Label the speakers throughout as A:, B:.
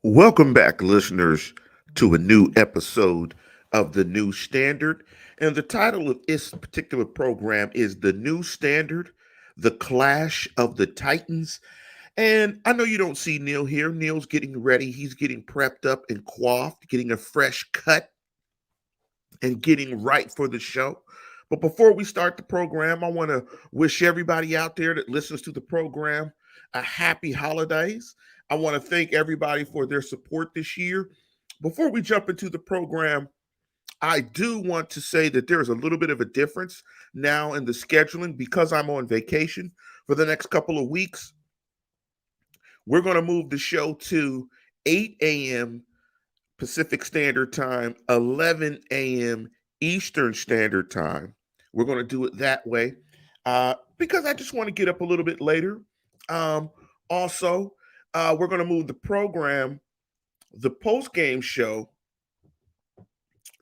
A: Welcome back, listeners, to a new episode of The New Standard. And the title of this particular program is The New Standard, The Clash of the Titans. And I know you don't see Neil here. Neil's getting ready. He's getting prepped up and coiffed, getting a fresh cut, and getting right for the show. But before we start the program, I want to wish everybody out there that listens to the program a happy holidays. I want to thank everybody for their support this year. Before we jump into the program, I do want to say that there is a little bit of a difference now in the scheduling because I'm on vacation for the next couple of weeks. We're going to move the show to 8 a.m. Pacific Standard Time, 11 a.m. Eastern Standard Time. We're going to do it that way because I just want to get up a little bit later. Um, also, we're going to move the program, the post game show,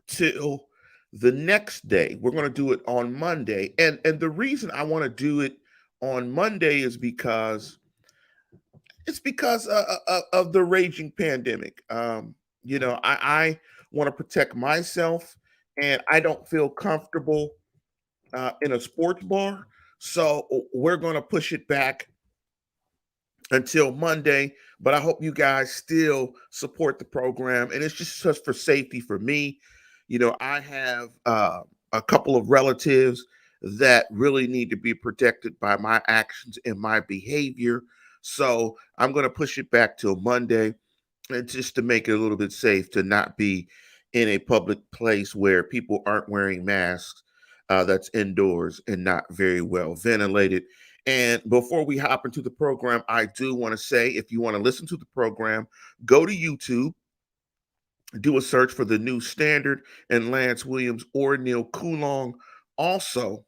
A: till the next day. We're going to do it on Monday, and the reason I want to do it on Monday is because it's because of the raging pandemic. I want to protect myself, and I don't feel comfortable in a sports bar. So we're going to push it back until Monday. But I hope you guys still support the program, and it's just for safety for me. I have a couple of relatives that really need to be protected by my actions and my behavior. So I'm going to push it back till Monday, and just to make it a little bit safe to not be in a public place where people aren't wearing masks, that's indoors and not very well ventilated. And before we hop into the program, I do want to say if you want to listen to the program, go to YouTube, do a search for the New Standard and Lance Williams or Neil Coulong. Also,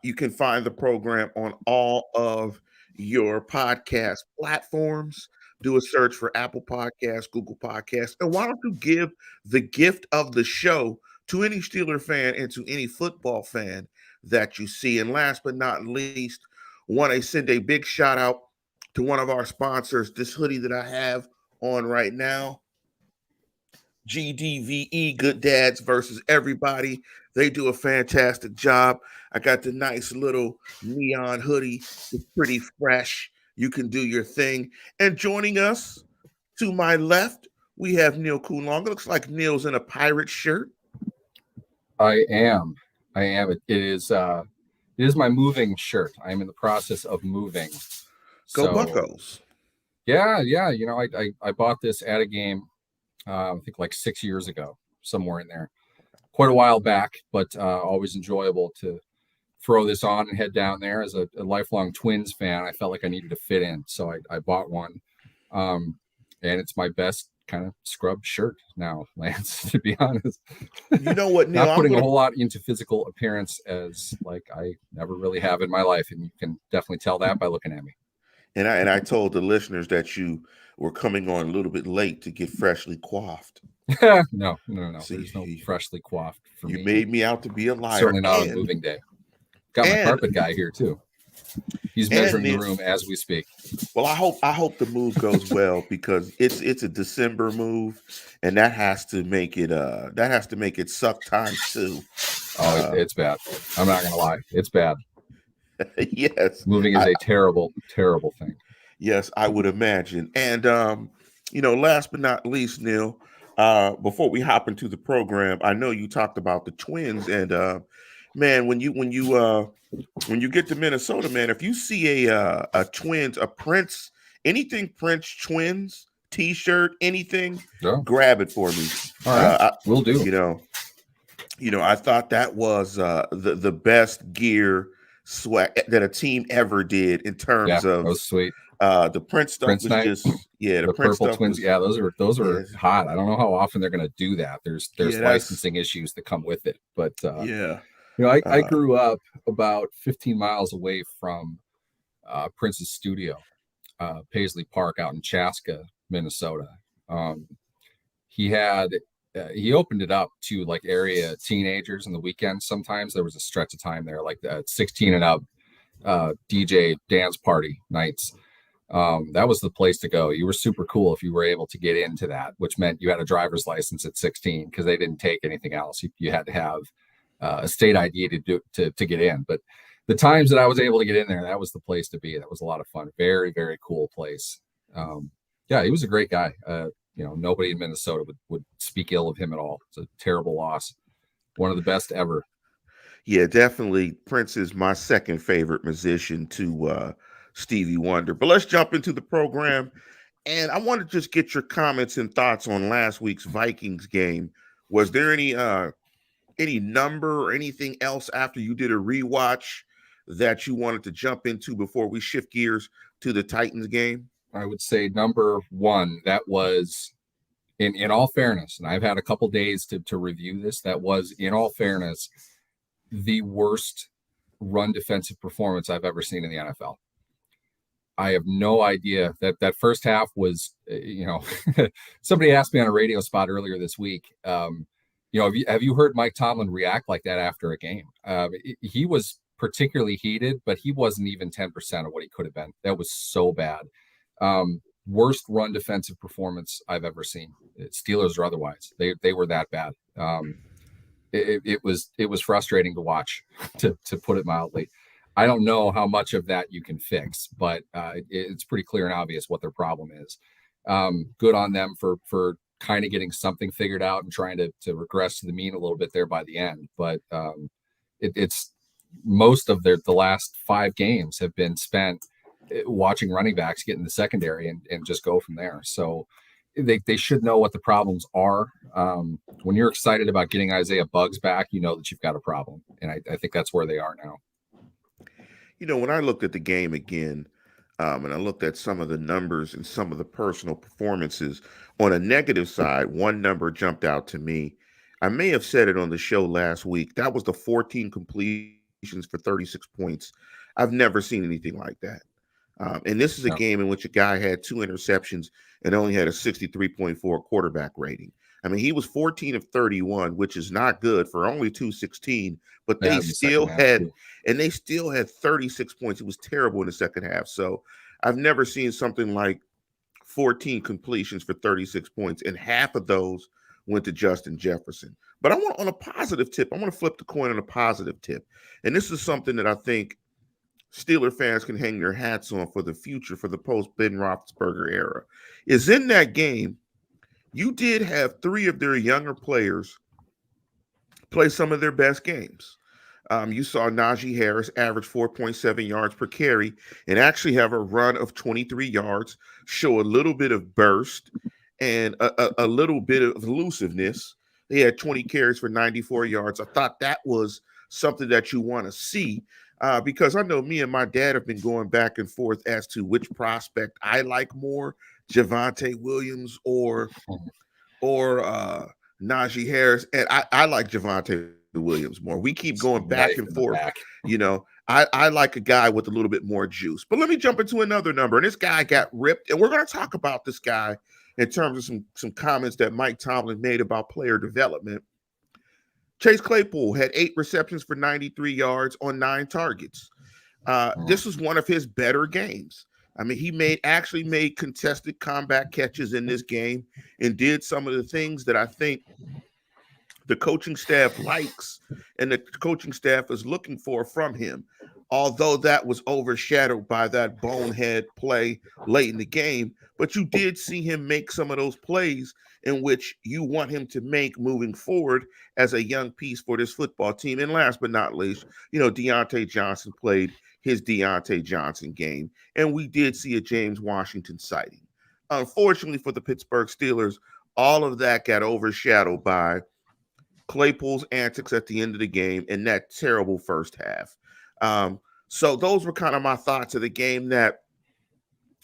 A: you can find the program on all of your podcast platforms. Do a search for Apple Podcasts, Google Podcasts, and why don't you give the gift of the show to any Steeler fan and to any football fan that you see? And last but not least, want to send a big shout out to one of our sponsors. This hoodie that I have on right now, GDVE, Good Dads versus Everybody. They do a fantastic job. I got the nice little neon hoodie. It's pretty fresh. You can do your thing. And joining us to my left, we have Neil Coulong. It looks like Neil's in a pirate shirt.
B: I am. I am. It is my moving shirt. I am in the process of moving.
A: Go
B: So
A: Buccos.
B: yeah. I bought this at a game. I think like 6 years ago, somewhere in there, quite a while back. But always enjoyable to throw this on and head down there. As a lifelong Twins fan, I felt like I needed to fit in, so I bought one. And it's my best kind of scrub shirt now, Lance, to be honest.
A: You know what, Neil?
B: Not putting a whole lot into physical appearance as like I never really have in my life, and you can definitely tell that by looking at me.
A: And I told the listeners that you were coming on a little bit late to get freshly coiffed.
B: No.
A: See,
B: There's no freshly coiffed for
A: you
B: me.
A: made me out to be a liar.
B: Certainly not on moving day. Got my carpet guy here too. He's measuring the room as we speak.
A: Well, I hope the move goes well because it's a December move, and that has to make it suck time too.
B: Oh, it's bad. I'm not gonna lie, it's bad.
A: Yes,
B: moving is a terrible thing.
A: Yes, I would imagine. And last but not least, Neil, before we hop into the program, I know you talked about the Twins, and man, when you get to Minnesota, man, if you see a Twins, a Prince, anything Prince Twins T-shirt, anything, grab it for me.
B: All right, we'll do.
A: I thought that was the best gear swag that a team ever did in terms of.
B: That was sweet.
A: The Prince stuff
B: Prince
A: was
B: night.
A: just the
B: Purple Twins. Those are hot. I don't know how often they're going to do that. There's licensing issues that come with it, but I grew up about 15 miles away from Prince's studio, Paisley Park out in Chaska, Minnesota. He opened it up to like area teenagers on the weekends. Sometimes there was a stretch of time there, like the 16 and up DJ dance party nights. That was the place to go. You were super cool if you were able to get into that, which meant you had a driver's license at 16 because they didn't take anything else. You had to have a state ID to get in. But the times that I was able to get in there, that was the place to be. That was a lot of fun. Very, very cool place. Yeah, he was a great guy. Nobody in Minnesota would speak ill of him at all. It's a terrible loss. One of the best ever.
A: Yeah, definitely. Prince is my second favorite musician to Stevie Wonder. But let's jump into the program. And I want to just get your comments and thoughts on last week's Vikings game. Was there any number or anything else after you did a rewatch that you wanted to jump into before we shift gears to the Titans game?
B: I would say number one, that was in all fairness, and I've had a couple days to review this, that was in all fairness the worst run defensive performance I've ever seen in the NFL. I have no idea that first half was, somebody asked me on a radio spot earlier this week, have you heard Mike Tomlin react like that after a game? He was particularly heated, but he wasn't even 10% of what he could have been. That was so bad. Worst run defensive performance I've ever seen, Steelers or otherwise. They were that bad. It was frustrating to watch, to put it mildly. I don't know how much of that you can fix, but it's pretty clear and obvious what their problem is. Good on them for kind of getting something figured out and trying to regress to the mean a little bit there by the end. But it's most of the last 5 games have been spent watching running backs get in the secondary and just go from there. So they should know what the problems are. When you're excited about getting Isaiah Buggs back, you know that you've got a problem. And I think that's where they are now.
A: When I looked at the game again, and I looked at some of the numbers and some of the personal performances, on a negative side, one number jumped out to me. I may have said it on the show last week. That was the 14 completions for 36 points. I've never seen anything like that. And this is a game in which a guy had 2 interceptions and only had a 63.4 quarterback rating. I mean, he was 14 of 31, which is not good for only 216, but they still had 36 points. It was terrible in the second half. So I've never seen something like 14 completions for 36 points, and half of those went to Justin Jefferson. But I want, on a positive tip, I want to flip the coin on a positive tip. And this is something that I think Steeler fans can hang their hats on for the future, for the post-Ben Roethlisberger era, is in that game, you did have 3 of their younger players play some of their best games. You saw Najee Harris average 4.7 yards per carry and actually have a run of 23 yards, show a little bit of burst and a little bit of elusiveness. He had 20 carries for 94 yards. I thought that was something that you want to see because I know me and my dad have been going back and forth as to which prospect I like more, Javonte Williams or Najee Harris. And I like Javonte Williams more. We keep going back and forth. I like a guy with a little bit more juice. But let me jump into another number. And this guy got ripped. And we're going to talk about this guy in terms of some comments that Mike Tomlin made about player development. Chase Claypool had 8 receptions for 93 yards on 9 targets. This was one of his better games. I mean, he actually made contested combat catches in this game and did some of the things that I think the coaching staff likes and the coaching staff is looking for from him. Although that was overshadowed by that bonehead play late in the game, but you did see him make some of those plays in which you want him to make moving forward as a young piece for this football team. And last but not least, Deontay Johnson played his Deontay Johnson game, and we did see a James Washington sighting. Unfortunately for the Pittsburgh Steelers, all of that got overshadowed by Claypool's antics at the end of the game and that terrible first half. So those were kind of my thoughts of the game, that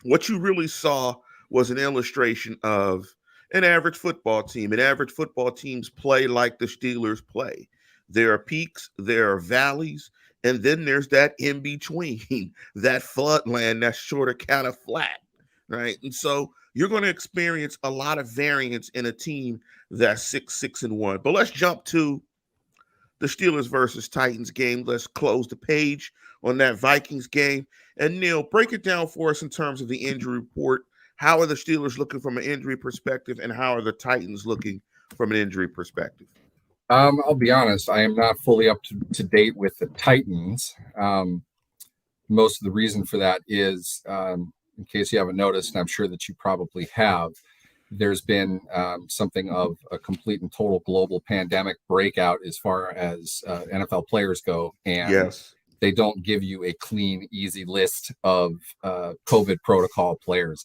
A: what you really saw was an illustration of an average football team. And average football teams play like the Steelers play. There are peaks, there are valleys, and then there's that in between, that floodland that's sort of kind of flat, right? And so you're going to experience a lot of variance in a team that's 6-1. But let's jump to the Steelers versus Titans game. Let's close the page on that Vikings game. And Neil, break it down for us in terms of the injury report. How are the Steelers looking from an injury perspective, and how are the Titans looking from an injury perspective?
B: I'll be honest, I am not fully up to date with the Titans. Most of the reason for that is, in case you haven't noticed, and I'm sure that you probably have, there's been something of a complete and total global pandemic breakout as far as NFL players go. And
A: Yes.
B: they don't give you a clean, easy list of COVID protocol players.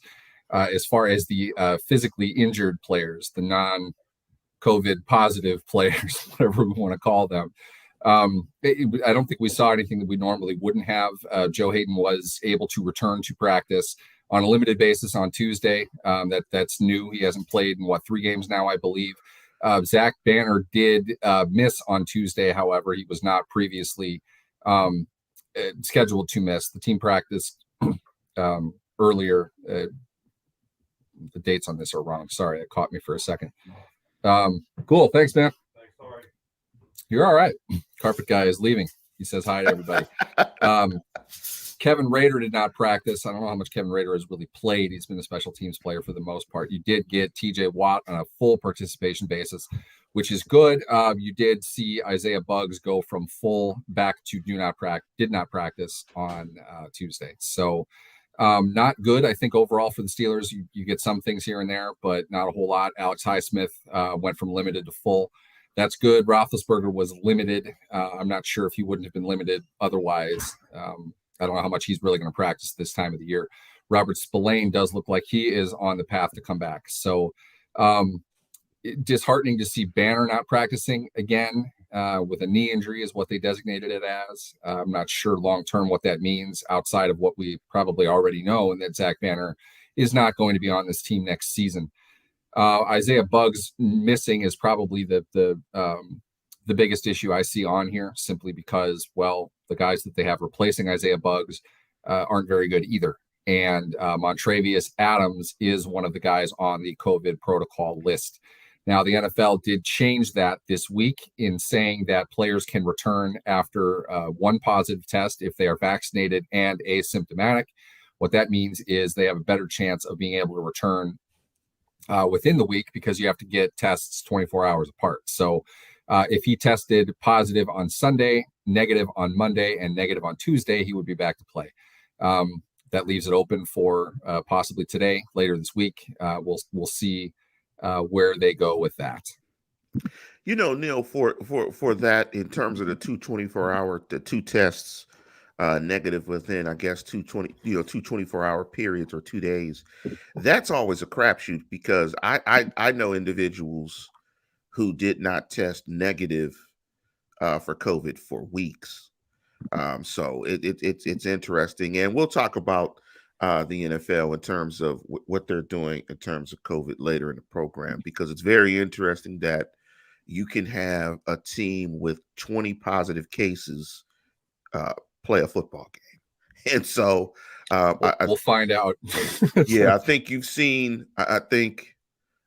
B: As far as the physically injured players, the non-COVID positive players, whatever we want to call them, I don't think we saw anything that we normally wouldn't have. Joe Hayden was able to return to practice on a limited basis on Tuesday. That's new. He hasn't played in 3 games now, I believe. Zach Banner did miss on Tuesday. However, he was not previously scheduled to miss. The team practiced earlier. The dates on this are wrong. Sorry, it caught me for a second. Cool. Thanks, man.
C: Thanks, sorry.
B: You're all right. Carpet guy is leaving. He says hi to everybody. Kevin Rader did not practice. I don't know how much Kevin Rader has really played. He's been a special teams player for the most part. You did get TJ Watt on a full participation basis, which is good. You did see Isaiah Buggs go from full back to did not practice on Tuesday. So not good, I think, overall for the Steelers. You get some things here and there, but not a whole lot. Alex Highsmith went from limited to full. That's good. Roethlisberger was limited. I'm not sure if he wouldn't have been limited otherwise. I don't know how much he's really going to practice this time of the year. Robert Spillane does look like he is on the path to come back. So disheartening to see Banner not practicing again with a knee injury is what they designated it as. I'm not sure long-term what that means outside of what we probably already know, and that Zach Banner is not going to be on this team next season. Isaiah Buggs missing is probably the biggest issue I see on here, simply because, well, the guys that they have replacing Isaiah Buggs aren't very good either. And Montravius Adams is one of the guys on the COVID protocol list. Now, the NFL did change that this week in saying that players can return after one positive test if they are vaccinated and asymptomatic. What that means is they have a better chance of being able to return within the week, because you have to get tests 24 hours apart. So if he tested positive on Sunday, negative on Monday, and negative on Tuesday, he would be back to play. That leaves it open for possibly today, later this week. We'll see where they go with that.
A: You know, Neil, for that, in terms of the 24-hour, the 2 tests negative within, I guess, 2 24-hour periods or 2 days, that's always a crapshoot, because I know individuals who did not test negative for COVID for weeks. So it's interesting, and we'll talk about the NFL in terms of what they're doing in terms of COVID later in the program, because it's very interesting that you can have a team with 20 positive cases play a football game. And so
B: we'll find out.
A: Yeah, I think you've seen, I think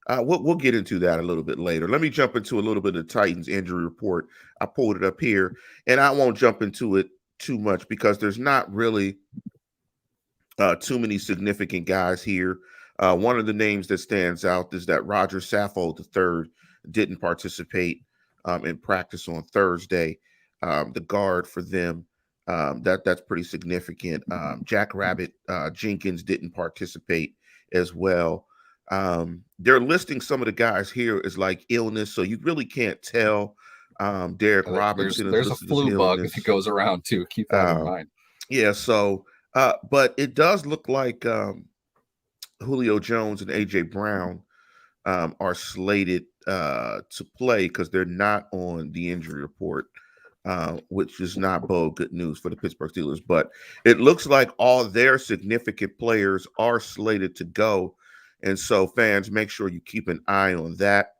A: we'll get into that a little bit later. Let me jump into a little bit of the Titans injury report. I pulled it up here, and I won't jump into it too much because there's not really too many significant guys here. One of the names that stands out is that Roger Saffold III didn't participate in practice on Thursday. The guard for them, that's pretty significant. Jack Rabbit Jenkins didn't participate as well. They're listing some of the guys here as like illness, so you really can't tell. Derek Robinson,
B: there's a flu bug that goes around too. Keep that in mind.
A: Yeah, so but it does look like Julio Jones and AJ Brown are slated to play, because they're not on the injury report, which is not bode good news for the Pittsburgh Steelers. But it looks like all their significant players are slated to go. And so fans, make sure you keep an eye on that.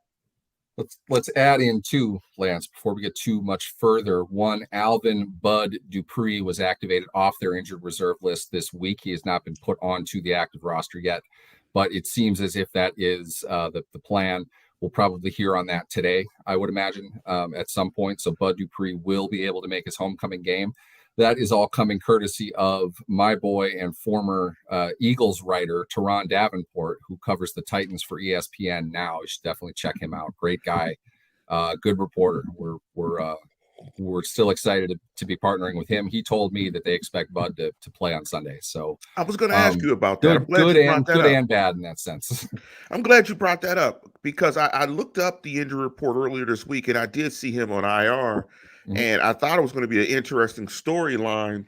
B: Let's add in two, Lance, before we get too much further. One, Alvin Bud Dupree was activated off their injured reserve list this week. He has not been put onto the active roster yet, but it seems as if that is the plan. we'll probably hear on that today, I would imagine, at some point. So Bud Dupree will be able to make his homecoming game. That is all coming courtesy of my boy and former Eagles writer, Teron Davenport, who covers the Titans for ESPN now. You should definitely check him out. Great guy, good reporter. We're still excited to be partnering with him. He told me that they expect Bud to play on Sunday. So
A: I was going to ask you about that. I'm glad
B: good
A: you brought that up.
B: And bad in that sense.
A: I'm glad you brought that up because I looked up the injury report earlier this week and I did see him on IR, and I thought it was going to be an interesting storyline,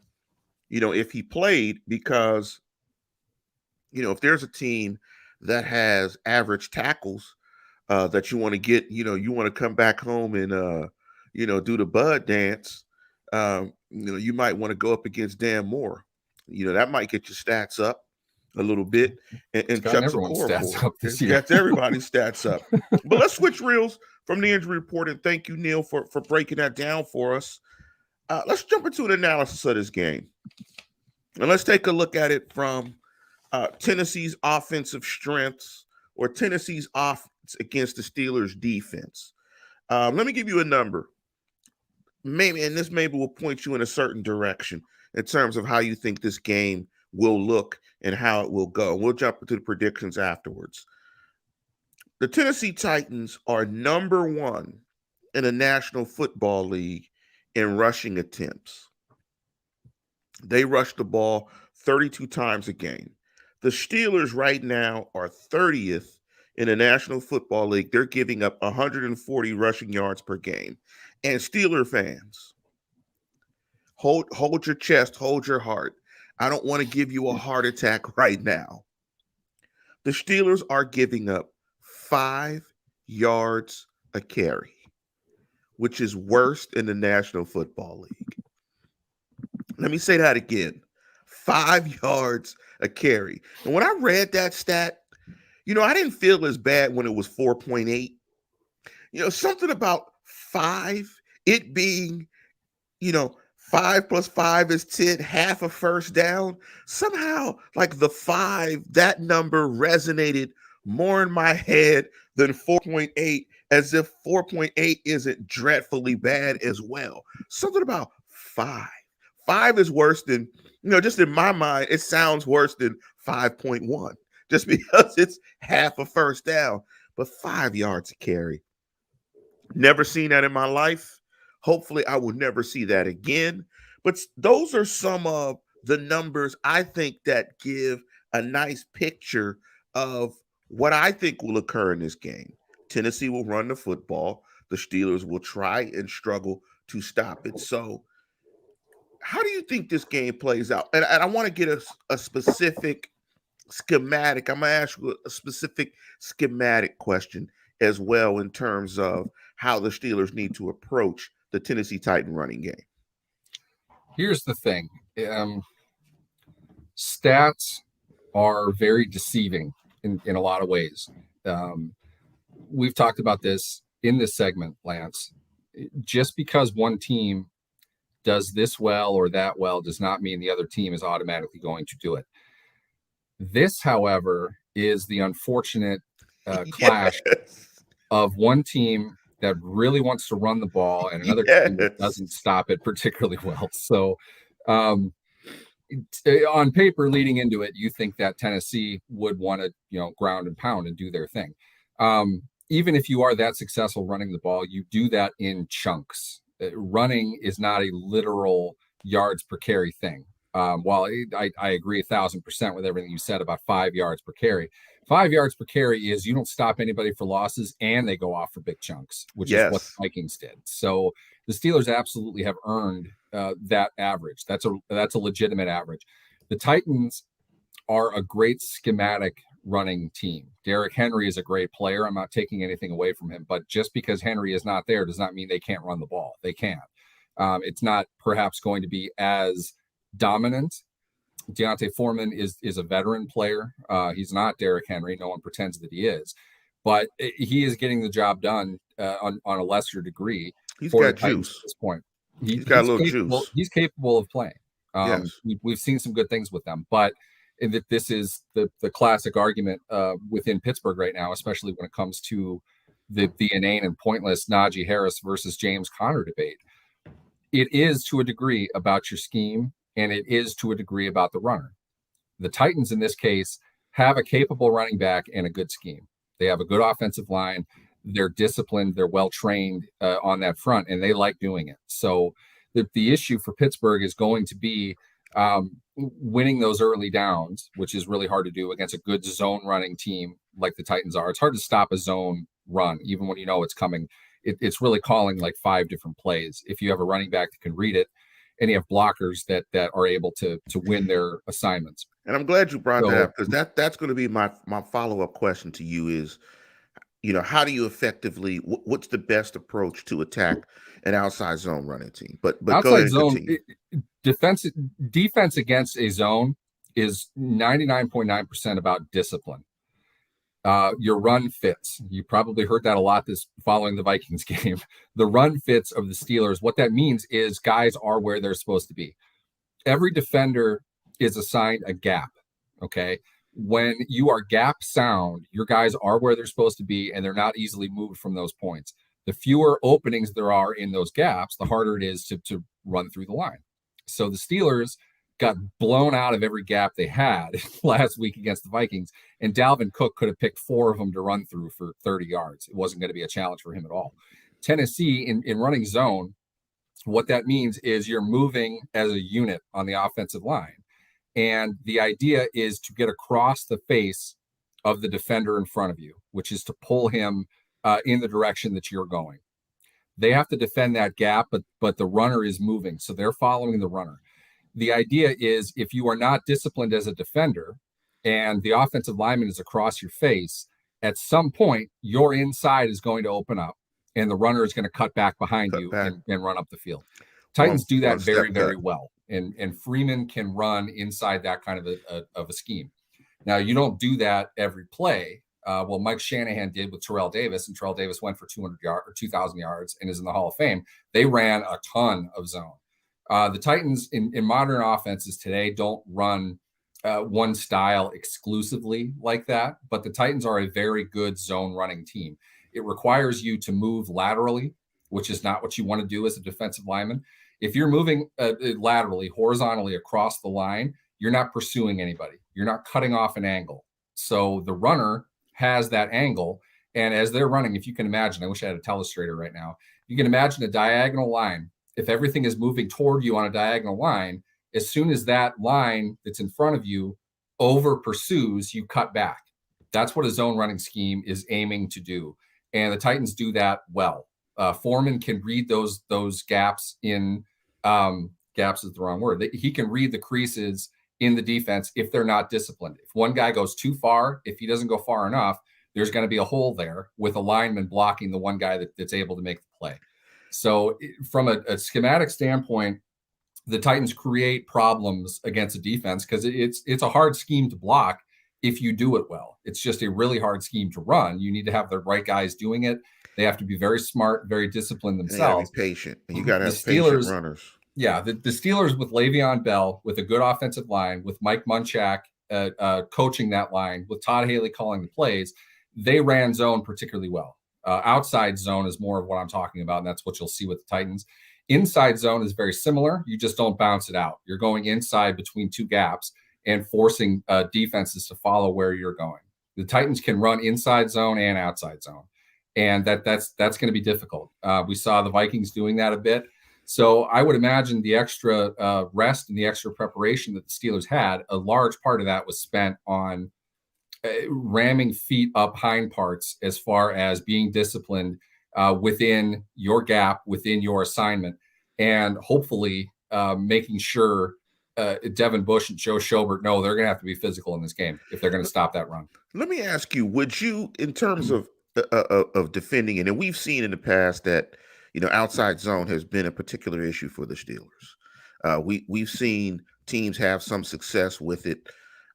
A: if he played, because, if there's a team that has average tackles that you want to get, you want to come back home and, do the Bud dance, you might want to go up against Dan Moore. That might get your stats up a little bit, and Chuck's
B: stats up this year.
A: That's everybody's stats up. But let's switch reels from the injury report, and thank you, Neil, for breaking that down for us. Let's jump into an analysis of this game, and let's take a look at it from Tennessee's offensive strengths or Tennessee's offense against the Steelers' defense. Let me give you a number. Maybe will point you in a certain direction in terms of how you think this game will look and how it will go. We'll jump into the predictions afterwards. The Tennessee Titans are number 1 in the National Football League in rushing attempts. They rush the ball 32 times a game. The Steelers right now are 30th in the National Football League. They're giving up 140 rushing yards per game. And Steeler fans, hold your chest, hold your heart. I don't want to give you a heart attack right now. The Steelers are giving up 5 yards a carry, which is worst in the National Football League. Let me say that again. 5 yards a carry. And when I read that stat, I didn't feel as bad when it was 4.8. Something about 5, it being, 5 plus 5 is 10, half a first down. Somehow, like the 5, that number resonated more in my head than 4.8, as if 4.8 isn't dreadfully bad as well. Something about 5. 5 is worse than, just in my mind, it sounds worse than 5.1, just because it's half a first down. But 5 yards a carry. Never seen that in my life. Hopefully, I will never see that again. But those are some of the numbers I think that give a nice picture of what I think will occur in this game. Tennessee will run the football. The Steelers will try and struggle to stop it. So how do you think this game plays out? And I want to get a specific schematic. I'm going to ask you a specific schematic question as well in terms of how the Steelers need to approach the Tennessee Titan running game.
B: Here's the thing. Stats are very deceiving in a lot of ways. We've talked about this in this segment, Lance. Just because one team does this well or that well does not mean the other team is automatically going to do it. This, however, is the unfortunate clash of one team that really wants to run the ball and another team that doesn't stop it particularly well. So on paper leading into it, you think that Tennessee would want to, ground and pound and do their thing. Even if you are that successful running the ball, you do that in chunks. Running is not a literal yards per carry thing. While I agree 1,000% with everything you said about 5 yards per carry. 5 yards per carry is you don't stop anybody for losses and they go off for big chunks, which is what the Vikings did. So the Steelers absolutely have earned that average. That's a legitimate average. The Titans are a great schematic running team. Derrick Henry is a great player. I'm not taking anything away from him, but just because Henry is not there does not mean they can't run the ball. They can. It's not perhaps going to be as dominant. Deontay Foreman is a veteran player. He's not Derrick Henry. No one pretends that he is, but he is getting the job done on a lesser degree.
A: He's got juice
B: at this point.
A: He's got a little juice.
B: He's capable of playing. We've seen some good things with them, but this is the classic argument within Pittsburgh right now, especially when it comes to the inane and pointless Najee Harris versus James Conner debate. It is to a degree about your scheme, and it is to a degree about the runner. The Titans in this case have a capable running back and a good scheme. They have a good offensive line. They're disciplined. They're well trained on that front, and they like doing it. So the issue for Pittsburgh is going to be winning those early downs, which is really hard to do against a good zone running team like the Titans are. It's hard to stop a zone run, even when you know it's coming. It's really calling like 5 different plays. If you have a running back that can read it, and you have blockers that are able to win their assignments.
A: And I'm glad you brought that up, because that's going to be my follow-up question to you is, how do you effectively, what's the best approach to attack an outside zone running team? But
B: outside zone defense against a zone is 99.9% about discipline. Your run fits. You probably heard that a lot this following the Vikings game. The run fits of the Steelers, what that means is guys are where they're supposed to be. Every defender is assigned a gap, okay? When you are gap sound, your guys are where they're supposed to be, and they're not easily moved from those points. The fewer openings there are in those gaps, the harder it is to run through the line. So the Steelers got blown out of every gap they had last week against the Vikings, and Dalvin Cook could have picked 4 of them to run through for 30 yards. It wasn't going to be a challenge for him at all. Tennessee, in running zone, what that means is you're moving as a unit on the offensive line. And the idea is to get across the face of the defender in front of you, which is to pull him in the direction that you're going. They have to defend that gap, but the runner is moving, so they're following the runner. The idea is if you are not disciplined as a defender and the offensive lineman is across your face, at some point, your inside is going to open up and the runner is going to cut back behind you and run up the field. Titans do that very, very well. And Freeman can run inside that kind of a scheme. Now, you don't do that every play. Well, Mike Shanahan did with Terrell Davis, and Terrell Davis went for 200 yards or 2,000 yards and is in the Hall of Fame. They ran a ton of zone. The Titans in modern offenses today don't run one style exclusively like that, but the Titans are a very good zone running team. It requires you to move laterally, which is not what you want to do as a defensive lineman. If you're moving laterally, horizontally across the line, you're not pursuing anybody. You're not cutting off an angle. So the runner has that angle. And as they're running, if you can imagine, I wish I had a telestrator right now. You can imagine a diagonal line. If everything is moving toward you on a diagonal line, as soon as that line that's in front of you over pursues, you cut back. That's what a zone running scheme is aiming to do. And the Titans do that well. Foreman can read those gaps in gaps is the wrong word. He can read the creases in the defense if they're not disciplined. If one guy goes too far, if he doesn't go far enough, there's going to be a hole there with a lineman blocking the one guy that's able to make the play. So from a schematic standpoint, the Titans create problems against a defense because it's a hard scheme to block if you do it well. It's just a really hard scheme to run. You need to have the right guys doing it. They have to be very smart, very disciplined themselves.
A: And you gotta be patient. And you got to have patient runners.
B: Yeah, the Steelers with Le'Veon Bell, with a good offensive line, with Mike Munchak coaching that line, with Todd Haley calling the plays, they ran zone particularly well. Outside zone is more of what I'm talking about, and that's what you'll see with the Titans. Inside zone is very similar. You just don't bounce it out. You're going inside between 2 gaps and forcing defenses to follow where you're going. The Titans can run inside zone and outside zone, and that's going to be difficult. We saw the Vikings doing that a bit. So I would imagine the extra rest and the extra preparation that the Steelers had, a large part of that was spent on ramming feet up hind parts as far as being disciplined within your gap, within your assignment, and hopefully making sure Devin Bush and Joe Schobert know they're going to have to be physical in this game if they're going to stop that run.
A: Let me ask you, would you, in terms of defending it, and we've seen in the past that, outside zone has been a particular issue for the Steelers. We've seen teams have some success with it.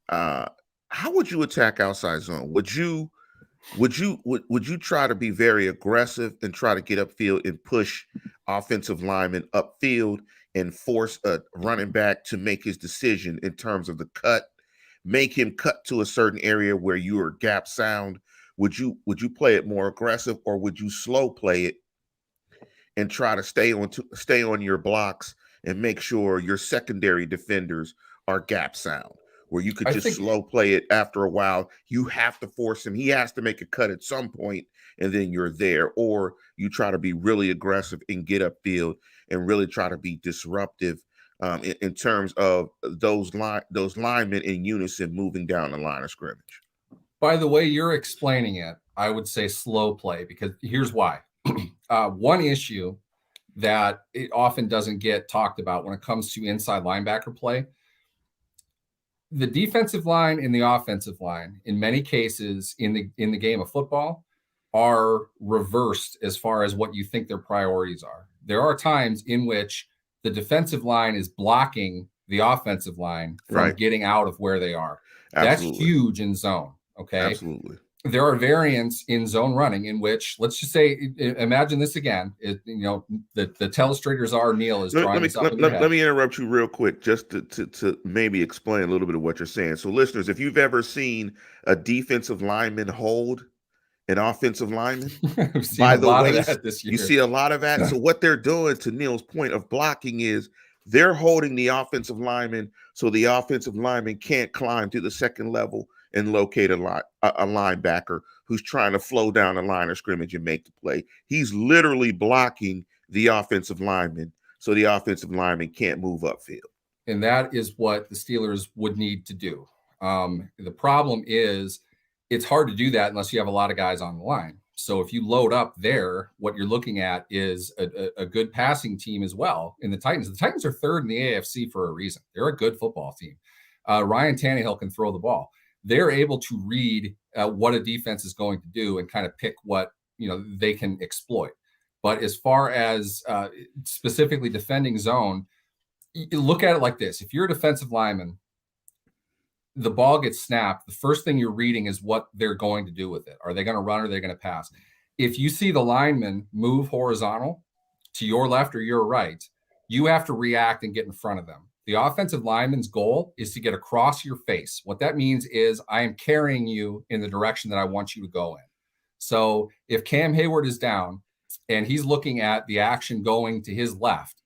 A: How would you attack outside zone? Would you try to be very aggressive and try to get upfield and push offensive linemen upfield and force a running back to make his decision in terms of the cut, make him cut to a certain area where you are gap sound? would you play it more aggressive, or would you slow play it and try to stay on your blocks and make sure your secondary defenders are gap sound, where you could
B: I
A: just
B: think
A: slow play it? After a while, you have to force him. He has to make a cut at some point, and then you're there. Or you try to be really aggressive and get upfield and really try to be disruptive in terms of those linemen in unison moving down the line of scrimmage.
B: by the way you're explaining it, I would say slow play, because here's why. One issue that it often doesn't get talked about when it comes to inside linebacker play, the defensive line and the offensive line, in many cases in the game of football, are reversed as far as what you think their priorities are. There are times in which the defensive line is blocking the offensive line from getting out of where they are.
A: Absolutely.
B: That's huge in zone. Okay.
A: Absolutely.
B: There are variants in zone running in which, let's just say, imagine this again. The telestrators are Neil is drawing this up in your head.
A: Let me interrupt you real quick, just to maybe explain a little bit of what you're saying. So, listeners, if you've ever seen a defensive lineman hold an offensive lineman, by the way, you see a lot of that. So, what they're doing, to Neil's point of blocking, is they're holding the offensive lineman so the offensive lineman can't climb to the second level and locate a linebacker who's trying to flow down the line of scrimmage and make the play. He's literally blocking the offensive lineman so the offensive lineman can't move upfield.
B: And that is what the Steelers would need to do. The problem is it's hard to do that unless you have a lot of guys on the line. So if you load up there, what you're looking at is a good passing team as well in the Titans. The Titans are third in the AFC for a reason. They're a good football team. Ryan Tannehill can throw the ball. They're able to read what a defense is going to do and kind of pick what they can exploit. But as far as specifically defending zone, you look at it like this. If you're a defensive lineman, the ball gets snapped, the first thing you're reading is what they're going to do with it. Are they going to run or are they going to pass? If you see the lineman move horizontal to your left or your right, you have to react and get in front of them. The offensive lineman's goal is to get across your face. What that means is I am carrying you in the direction that I want you to go in. So if Cam Hayward is down and he's looking at the action going to his left,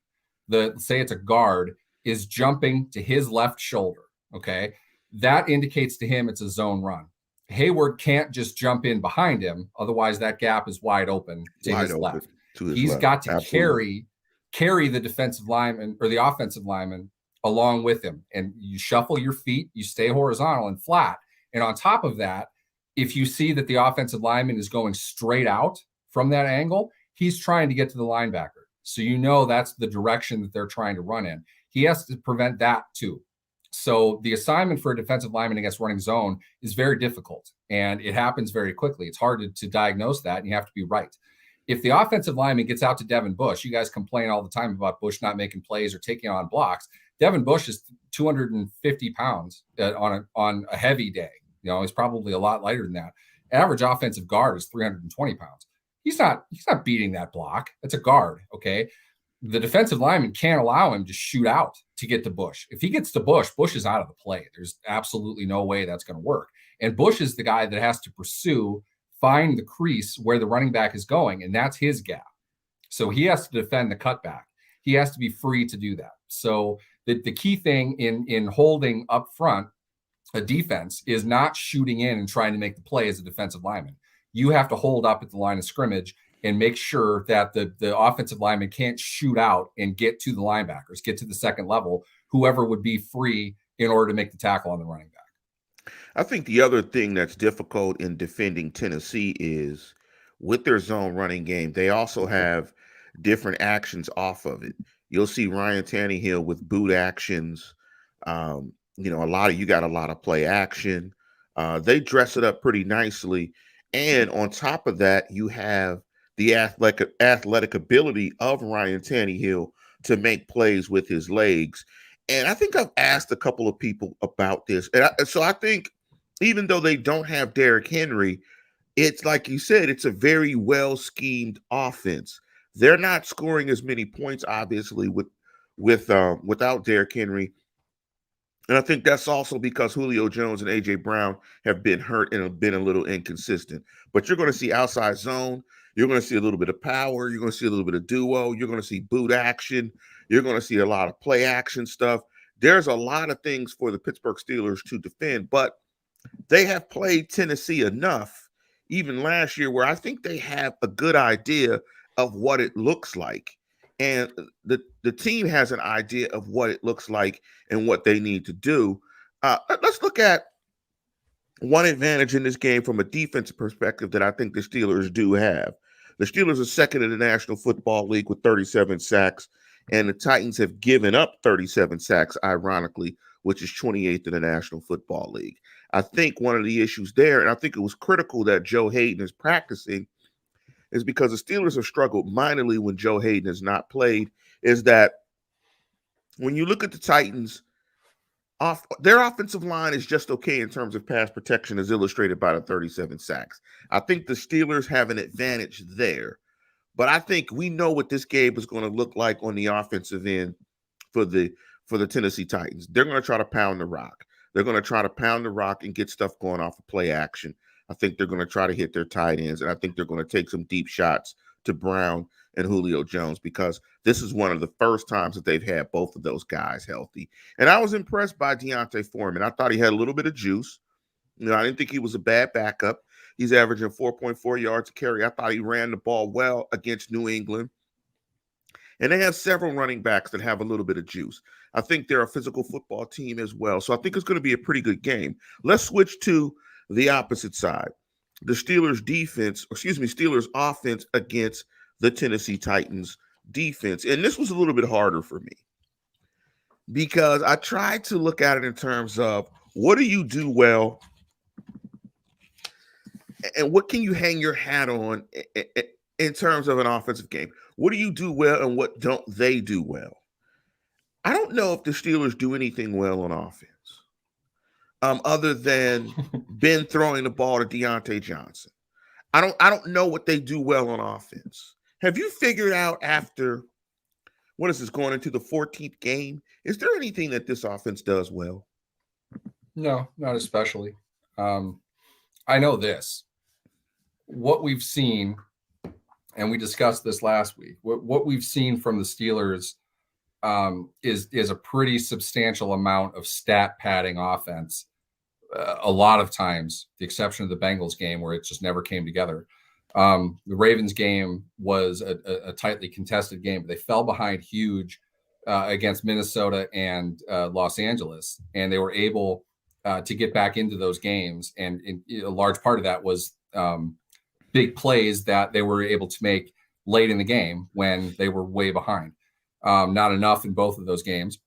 B: say it's a guard is jumping to his left shoulder, okay? That indicates to him it's a zone run. Hayward can't just jump in behind him. Otherwise, that gap is wide open to his left. He's got to carry the defensive lineman or the offensive lineman along with him. And you shuffle your feet, you stay horizontal and flat. And on top of that, if you see that the offensive lineman is going straight out from that angle, he's trying to get to the linebacker. So that's the direction that they're trying to run in. He has to prevent that too. So the assignment for a defensive lineman against running zone is very difficult, and it happens very quickly. It's hard to diagnose that, and you have to be right. If the offensive lineman gets out to Devin Bush, you guys complain all the time about Bush not making plays or taking on blocks. Devin Bush is 250 pounds on a heavy day. He's probably a lot lighter than that. Average offensive guard is 320 pounds. He's not beating that block. That's a guard, okay? The defensive lineman can't allow him to shoot out to get to Bush. If he gets to Bush, Bush is out of the play. There's absolutely no way that's going to work. And Bush is the guy that has to find the crease where the running back is going, and that's his gap. So he has to defend the cutback. He has to be free to do that. So the key thing in holding up front a defense is not shooting in and trying to make the play as a defensive lineman. You have to hold up at the line of scrimmage and make sure that the offensive lineman can't shoot out and get to the linebackers, get to the second level, whoever would be free in order to make the tackle on the running back.
A: I think the other thing that's difficult in defending Tennessee is with their zone running game, they also have different actions off of it. You'll see Ryan Tannehill with boot actions. You got a lot of play action. They dress it up pretty nicely. And on top of that, you have the athletic ability of Ryan Tannehill to make plays with his legs. And I think I've asked a couple of people about this. So I think even though they don't have Derrick Henry, it's like you said, it's a very well-schemed offense. They're not scoring as many points, obviously, without Derrick Henry. And I think that's also because Julio Jones and A.J. Brown have been hurt and have been a little inconsistent. But you're going to see outside zone. You're going to see a little bit of power. You're going to see a little bit of duo. You're going to see boot action. You're going to see a lot of play action stuff. There's a lot of things for the Pittsburgh Steelers to defend, but they have played Tennessee enough, even last year, where I think they have a good idea of what it looks like. And the team has an idea of what it looks like and what they need to do. Let's look at one advantage in this game from a defensive perspective that I think the Steelers do have. The Steelers are second in the National Football League with 37 sacks, and the Titans have given up 37 sacks, ironically, which is 28th in the National Football League. I think one of the issues there, and I think it was critical that Joe Hayden is practicing, is because the Steelers have struggled minorly when Joe Hayden has not played, is that when you look at the Titans, their offensive line is just okay in terms of pass protection, as illustrated by the 37 sacks. I think the Steelers have an advantage there. But I think we know what this game is going to look like on the offensive end for the Tennessee Titans. They're going to try to pound the rock. They're going to try to pound the rock and get stuff going off of play action. I think they're going to try to hit their tight ends, and I think they're going to take some deep shots to Brown and Julio Jones, because this is one of the first times that they've had both of those guys healthy. And I was impressed by Deontay Foreman. I thought he had a little bit of juice. I didn't think he was a bad backup. He's averaging 4.4 yards a carry. I thought he ran the ball well against New England. And they have several running backs that have a little bit of juice. I think they're a physical football team as well. So I think it's going to be a pretty good game. Let's switch to the opposite side. The Steelers offense against the Tennessee Titans defense. And this was a little bit harder for me because I tried to look at it in terms of what do you do well and what can you hang your hat on in terms of an offensive game? What do you do well and what don't they do well? I don't know if the Steelers do anything well on offense, other than Ben throwing the ball to Deontay Johnson. I don't know what they do well on offense. Have you figured out after, what is this, going into the 14th game? Is there anything that this offense does well?
B: No, not especially. I know this. What we've seen, and we discussed this last week, what we've seen from the Steelers is a pretty substantial amount of stat padding offense. A lot of times, the exception of the Bengals game where it just never came together. The Ravens game was a tightly contested game, but they fell behind huge against Minnesota and Los Angeles, and they were able to get back into those games. And a large part of that was big plays that they were able to make late in the game when they were way behind. Not enough in both of those games.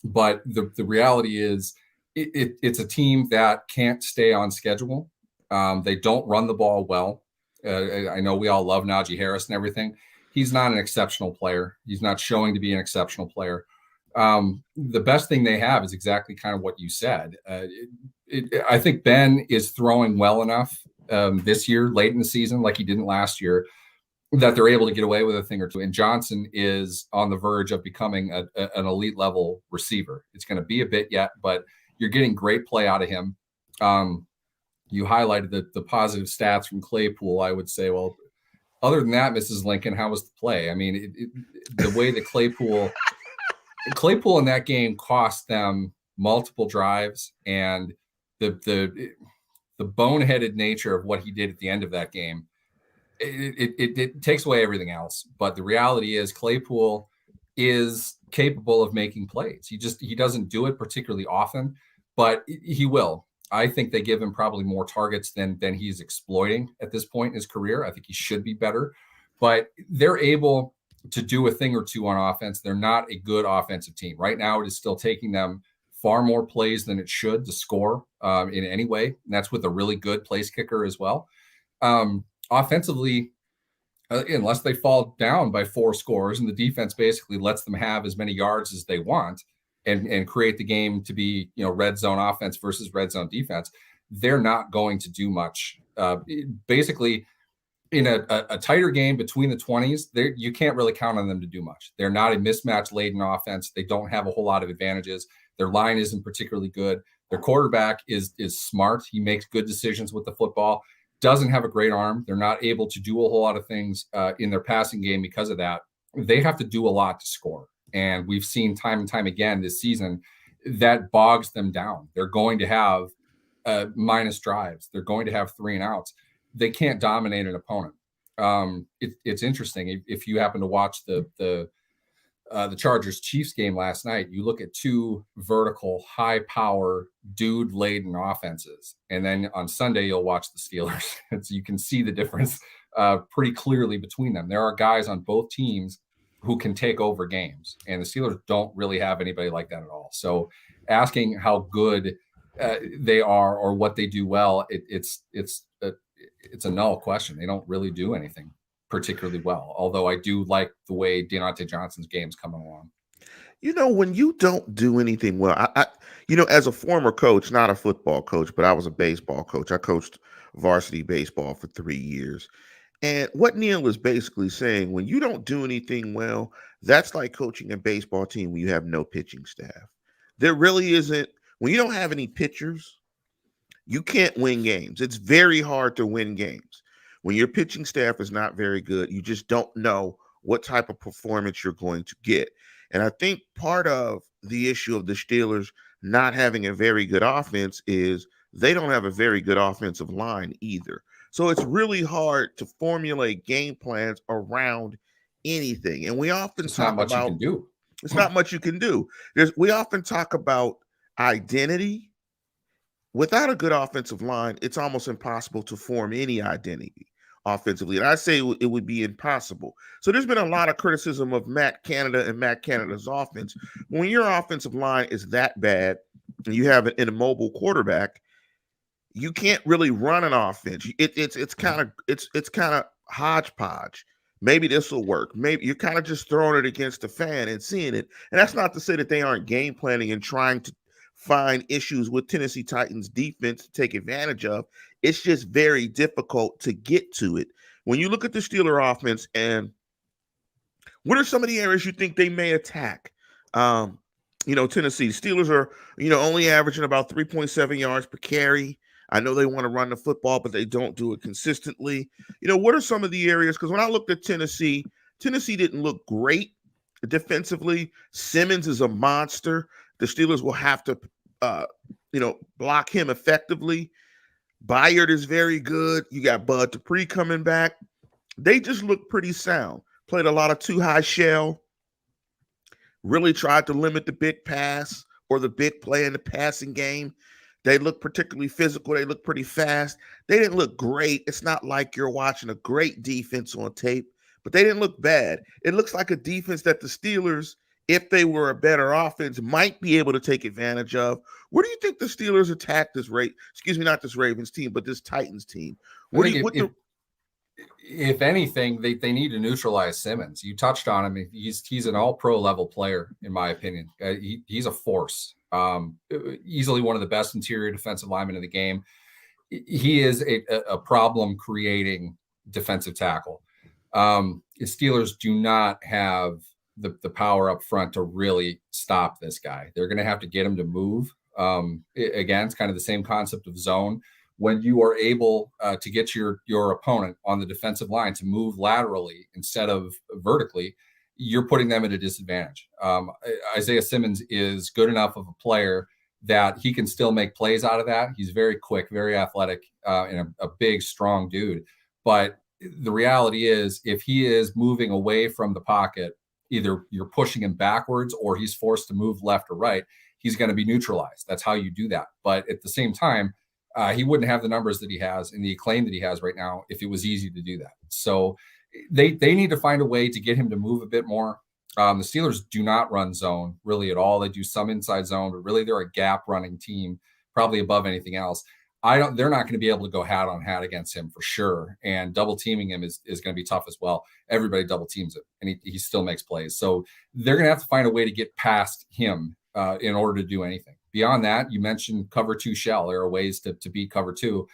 B: But the reality is it's a team that can't stay on schedule. They don't run the ball well. I know we all love Najee Harris and everything. He's not an exceptional player. He's not showing to be an exceptional player. The best thing they have is exactly kind of what you said. I think Ben is throwing well enough this year, late in the season, like he didn't last year, that they're able to get away with a thing or two. And Johnson is on the verge of becoming an elite level receiver. It's going to be a bit yet, but you're getting great play out of him. You highlighted the positive stats from Claypool. I would say, well, other than that, Mrs. Lincoln, how was the play? I mean, the way that Claypool in that game cost them multiple drives, and the boneheaded nature of what he did at the end of that game, it takes away everything else. But the reality is Claypool is capable of making plays. He doesn't do it particularly often, but he will. I think they give him probably more targets than he's exploiting at this point in his career. I think he should be better, but they're able to do a thing or two on offense. They're not a good offensive team. Right now, it is still taking them far more plays than it should to score in any way. And that's with a really good place kicker as well. Offensively, unless they fall down by 4 scores and the defense basically lets them have as many yards as they want and create the game to be, red zone offense versus red zone defense, they're not going to do much. Basically, in a tighter game between the 20s, you can't really count on them to do much. They're not a mismatch-laden offense. They don't have a whole lot of advantages. Their line isn't particularly good. Their quarterback is smart. He makes good decisions with the football. Doesn't have a great arm. They're not able to do a whole lot of things in their passing game because of that. They have to do a lot to score. And we've seen time and time again this season that bogs them down. They're going to have minus drives. They're going to have 3 and outs. They can't dominate an opponent. It's interesting. If you happen to watch the Chargers Chiefs game last night, you look at 2 vertical, high power, dude laden offenses. And then on Sunday, you'll watch the Steelers. So you can see the difference pretty clearly between them. There are guys on both teams who can take over games, and the Steelers don't really have anybody like that at all. So asking how good they are or what they do well, it's a null question. They don't really do anything particularly well, although I do like the way Deontay Johnson's game's coming along.
A: When you don't do anything well, I as a former coach, not a football coach, but I was a baseball coach. I coached varsity baseball for 3 years. And what Neil is basically saying, when you don't do anything well, that's like coaching a baseball team when you have no pitching staff. There really isn't, when you don't have any pitchers, you can't win games. It's very hard to win games. When your pitching staff is not very good, you just don't know what type of performance you're going to get. And I think part of the issue of the Steelers not having a very good offense is they don't have a very good offensive line either. So it's really hard to formulate game plans around anything. And we often
B: It's
A: talk
B: not much
A: about
B: you can do.
A: it's not much you can do. We often talk about identity. Without a good offensive line, it's almost impossible to form any identity offensively. And I say it would be impossible. So there's been a lot of criticism of Matt Canada and Matt Canada's offense. When your offensive line is that bad and you have an immobile quarterback, you can't really run an offense. It's kind of hodgepodge. Maybe this will work. Maybe you're kind of just throwing it against the fan and seeing it. And that's not to say that they aren't game planning and trying to find issues with Tennessee Titans defense to take advantage of. It's just very difficult to get to it. When you look at the Steeler offense, and what are some of the areas you think they may attack? Tennessee Steelers are, only averaging about 3.7 yards per carry. I know they want to run the football, but they don't do it consistently. What are some of the areas? Because when I looked at Tennessee didn't look great defensively. Simmons is a monster. The Steelers will have to, block him effectively. Byard is very good. You got Bud Dupree coming back. They just look pretty sound. Played a lot of too high shell. Really tried to limit the big pass or the big play in the passing game. They look particularly physical. They look pretty fast. They didn't look great. It's not like you're watching a great defense on tape, but they didn't look bad. It looks like a defense that the Steelers, if they were a better offense, might be able to take advantage of. Where do you think the Steelers attack this not this Ravens team, but this Titans team?
B: If anything, they need to neutralize Simmons. You touched on him. He's an all-pro level player, in my opinion. He's a force. Easily one of the best interior defensive linemen in the game. He is a problem-creating defensive tackle. The Steelers do not have the power up front to really stop this guy. They're going to have to get him to move. Again, it's kind of the same concept of zone. When you are able to get your opponent on the defensive line to move laterally instead of vertically, you're putting them at a disadvantage. Isaiah Simmons is good enough of a player that he can still make plays out of that. He's very quick, very athletic, and a big, strong dude. But the reality is, if he is moving away from the pocket, either you're pushing him backwards or he's forced to move left or right, he's going to be neutralized. That's how you do that. But at the same time, he wouldn't have the numbers that he has and the acclaim that he has right now if it was easy to do that. So they need to find a way to get him to move a bit more. The Steelers do not run zone really at all. They do some inside zone, but really they're a gap running team, probably above anything else. They're not going to be able to go hat on hat against him for sure. And double teaming him is going to be tough as well. Everybody double teams it and he still makes plays. So they're going to have to find a way to get past him in order to do anything. Beyond that, you mentioned cover 2 shell. There are ways to beat cover 2.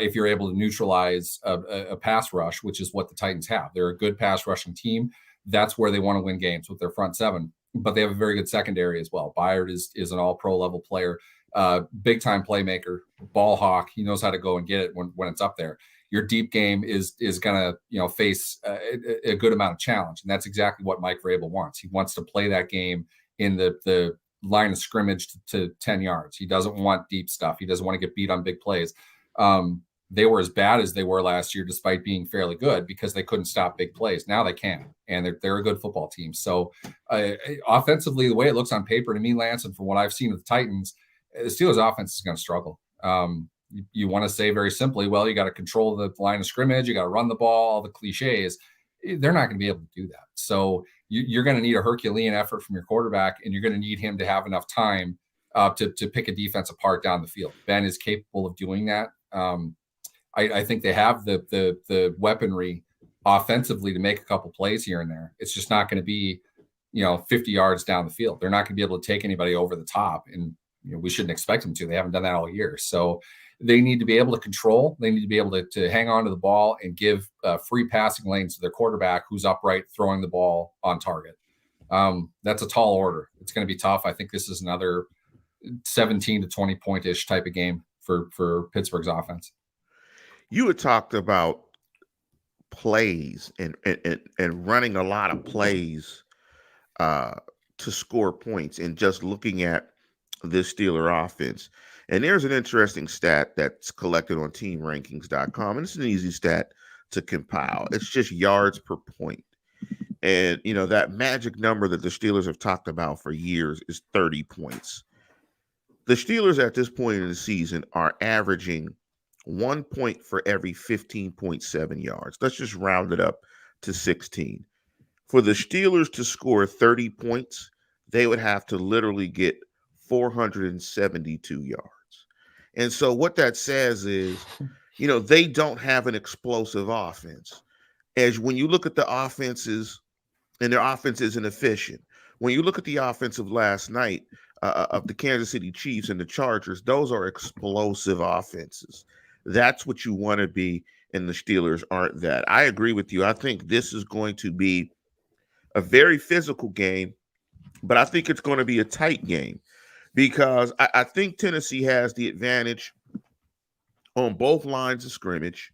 B: if you're able to neutralize a pass rush, which is what the Titans have. They're a good pass rushing team. That's where they want to win games with their front seven. But they have a very good secondary as well. Byard is an all-pro level player, big-time playmaker, ball hawk. He knows how to go and get it when it's up there. Your deep game is going to face a good amount of challenge, and that's exactly what Mike Vrabel wants. He wants to play that game in the line of scrimmage to 10 yards. He doesn't want deep stuff. He doesn't want to get beat on big plays. They were as bad as they were last year, despite being fairly good, because they couldn't stop big plays. Now they can, and they're a good football team. So offensively, the way it looks on paper to me, Lance, and from what I've seen of the Titans, the Steelers' offense is going to struggle. You want to say very simply, well, you got to control the line of scrimmage, you got to run the ball, all the cliches. They're not going to be able to do that. So you're going to need a Herculean effort from your quarterback, and you're going to need him to have enough time to pick a defense apart down the field. Ben is capable of doing that. I think they have the weaponry offensively to make a couple plays here and there. It's just not going to be, 50 yards down the field. They're not going to be able to take anybody over the top, and we shouldn't expect them to. They haven't done that all year. So they need to be able to control. They need to be able to hang on to the ball and give free passing lanes to their quarterback who's upright throwing the ball on target. That's a tall order. It's going to be tough. I think this is another 17 to 20 point-ish type of game for Pittsburgh's offense.
A: You had talked about plays and running a lot of plays to score points, and just looking at this Steeler offense. And there's an interesting stat that's collected on teamrankings.com, and it's an easy stat to compile. It's just yards per point. And, that magic number that the Steelers have talked about for years is 30 points. The Steelers at this point in the season are averaging 1 point for every 15.7 yards. Let's just round it up to 16. For the Steelers to score 30 points, they would have to literally get 472 yards. And so what that says is, they don't have an explosive offense. As when you look at the offenses, and their offense isn't efficient. When you look at the offensive last night of the Kansas City Chiefs and the Chargers, those are explosive offenses. That's what you want to be, and the Steelers aren't that. I agree with you. I think this is going to be a very physical game, but I think it's going to be a tight game, because I think Tennessee has the advantage on both lines of scrimmage.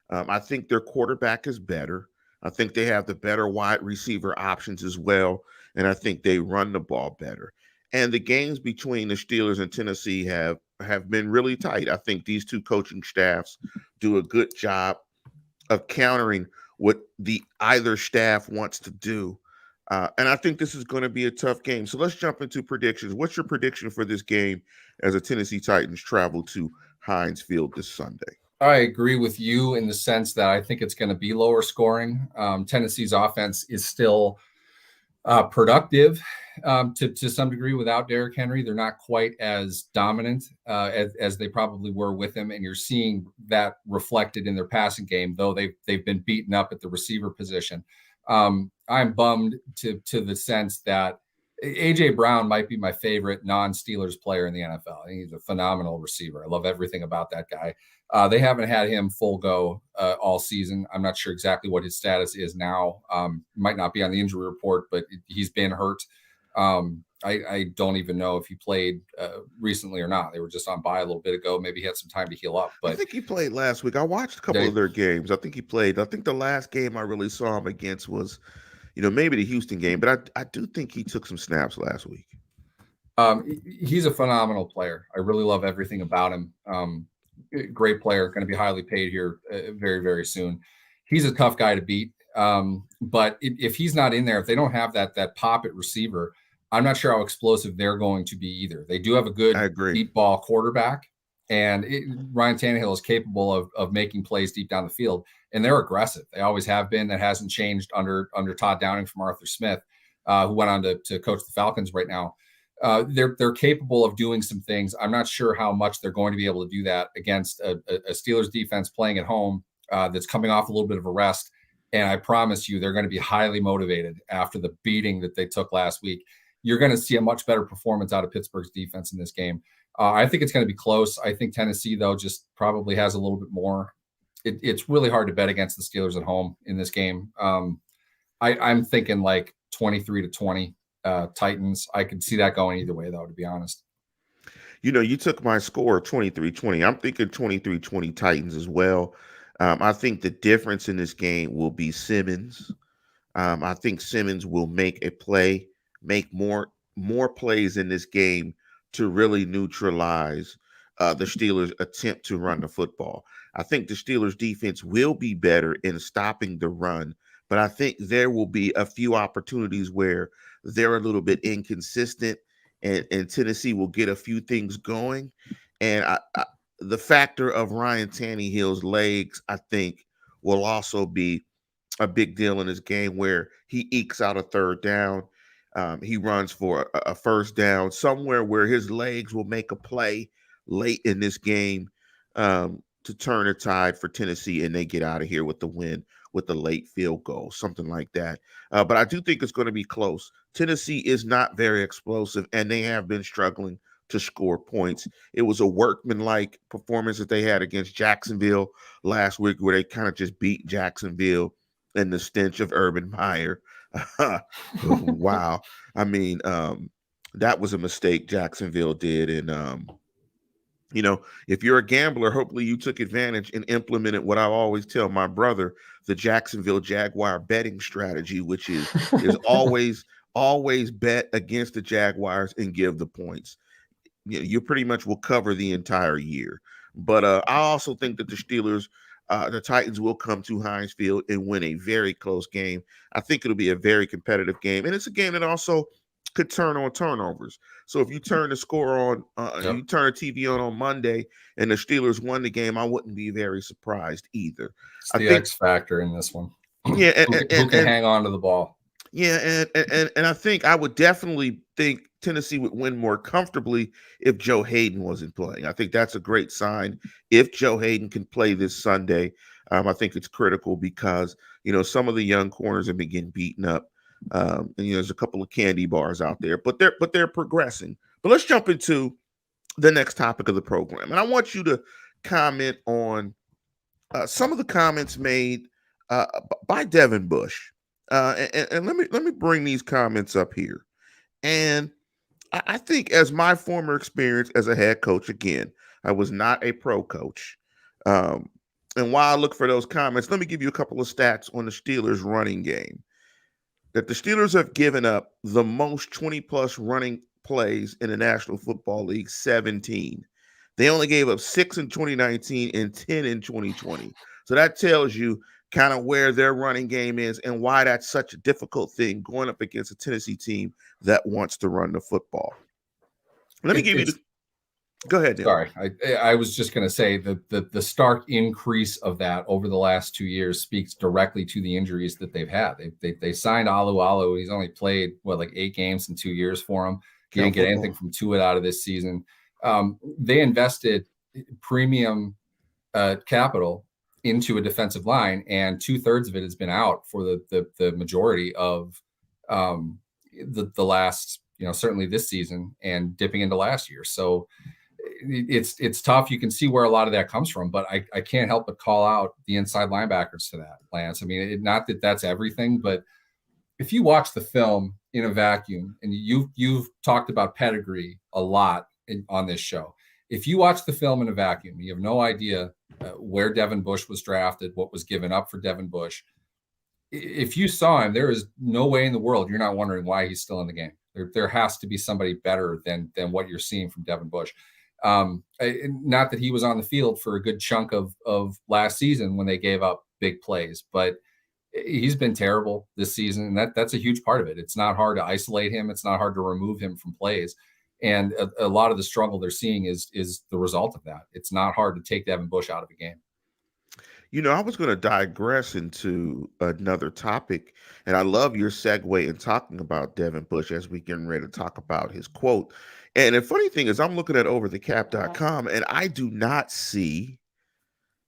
A: I think their quarterback is better. I think they have the better wide receiver options as well, and I think they run the ball better. And the games between the Steelers and Tennessee have been really tight. I think these two coaching staffs do a good job of countering what the either staff wants to do. And I think this is going to be a tough game. So let's jump into predictions. What's your prediction for this game as the Tennessee Titans travel to Heinz Field this Sunday?
B: I agree with you in the sense that I think it's going to be lower scoring. Tennessee's offense is still productive to some degree without Derrick Henry. They're not quite as dominant as they probably were with him, and you're seeing that reflected in their passing game, though they've been beaten up at the receiver position. I'm bummed to the sense that A.J. Brown might be my favorite non-Steelers player in the NFL. I think he's a phenomenal receiver. I love everything about that guy. They haven't had him full go all season. I'm not sure exactly what his status is now. Might not be on the injury report, but he's been hurt. I don't even know if he played recently or not. They were just on bye a little bit ago. Maybe he had some time to heal up. But
A: I think he played last week. I watched a couple of their games. I think he played. I think the last game I really saw him against was, maybe the Houston game. But I do think he took some snaps last week.
B: He's a phenomenal player. I really love everything about him. Great player, going to be highly paid here very, very soon. He's a tough guy to beat. But if he's not in there, if they don't have that pop at receiver, I'm not sure how explosive they're going to be either. They do have a good deep ball quarterback, and Ryan Tannehill is capable of making plays deep down the field, and they're aggressive. They always have been. That hasn't changed under Todd Downing from Arthur Smith, who went on to coach the Falcons right now. They're capable of doing some things. I'm not sure how much they're going to be able to do that against a Steelers defense playing at home that's coming off a little bit of a rest. And I promise you, they're going to be highly motivated after the beating that they took last week. You're going to see a much better performance out of Pittsburgh's defense in this game. I think it's going to be close. I think Tennessee, though, just probably has a little bit more. It's really hard to bet against the Steelers at home in this game. I'm thinking like 23-20 Titans. I could see that going either way, though, to be honest.
A: You took my score 23-20. I'm thinking 23-20 Titans as well. I think the difference in this game will be Simmons. I think Simmons will make a play, make more plays in this game to really neutralize the Steelers' attempt to run the football. I think the Steelers' defense will be better in stopping the run, but I think there will be a few opportunities where they're a little bit inconsistent, and Tennessee will get a few things going. And the factor of Ryan Tannehill's legs, I think, will also be a big deal in this game where he ekes out a third down. He runs for a first down somewhere where his legs will make a play late in this game to turn the tide for Tennessee, and they get out of here with the win with the late field goal, something like that. But I do think it's going to be close. Tennessee is not very explosive, and they have been struggling to score points. It was a workmanlike performance that they had against Jacksonville last week, where they kind of just beat Jacksonville and the stench of Urban Meyer. Wow. I mean, that was a mistake Jacksonville did. And, if you're a gambler, hopefully you took advantage and implemented what I always tell my brother, the Jacksonville Jaguar betting strategy, which is always bet against the Jaguars and give the points. You pretty much will cover the entire year. But I also think that the Titans will come to Heinz Field and win a very close game. I think it'll be a very competitive game, and it's a game that also could turn on turnovers. So if you turn the score on,
B: Yep.
A: you turn the TV on Monday, and the Steelers won the game, I wouldn't be very surprised either.
B: It's
A: I
B: the
A: think,
B: X factor in this one.
A: yeah,
B: Who can hang on to the ball?
A: yeah, and I think I would definitely think Tennessee would win more comfortably if Joe Hayden wasn't playing. I think that's a great sign. If Joe Hayden can play this Sunday, I think it's critical because some of the young corners have been getting beaten up, and there's a couple of candy bars out there, but they're progressing. But let's jump into the next topic of the program, and I want you to comment on some of the comments made by Devin Bush. And let me bring these comments up here. And I think, as my former experience as a head coach, again, I was not a pro coach. And while I look for those comments, let me give you a couple of stats on the Steelers' running game. That the Steelers have given up the most 20-plus running plays in the National Football League, 17. They only gave up 6 in 2019 and 10 in 2020. So that tells you kind of where their running game is and why that's such a difficult thing going up against a Tennessee team that wants to run the football. Let me give you go ahead, Neil.
B: Sorry, I was just going to say that the stark increase of that over the last 2 years speaks directly to the injuries that they've had. They signed Alu. He's only played like 8 games in 2 years for him. He didn't get anything from Tua out of this season. They invested premium capital into a defensive line, and 2/3 of it has been out for the majority of the last, certainly this season and dipping into last year. So it's tough. You can see where a lot of that comes from, but I can't help but call out the inside linebackers to that, Lance. I mean, not that that's everything, but if you watch the film in a vacuum, and you've talked about pedigree a lot on this show, if you watch the film in a vacuum, you have no idea where Devin Bush was drafted, what was given up for Devin Bush. If you saw him, there is no way in the world you're not wondering why he's still in the game. There has to be somebody better than what you're seeing from Devin Bush. Not that he was on the field for a good chunk of last season when they gave up big plays, but he's been terrible this season, and that's a huge part of it. It's not hard to isolate him. It's not hard to remove him from plays. And a lot of the struggle they're seeing is the result of that. It's not hard to take Devin Bush out of a game.
A: I was going to digress into another topic, and I love your segue in talking about Devin Bush as we getting ready to talk about his quote. And the funny thing is, I'm looking at overthecap.com, and I do not see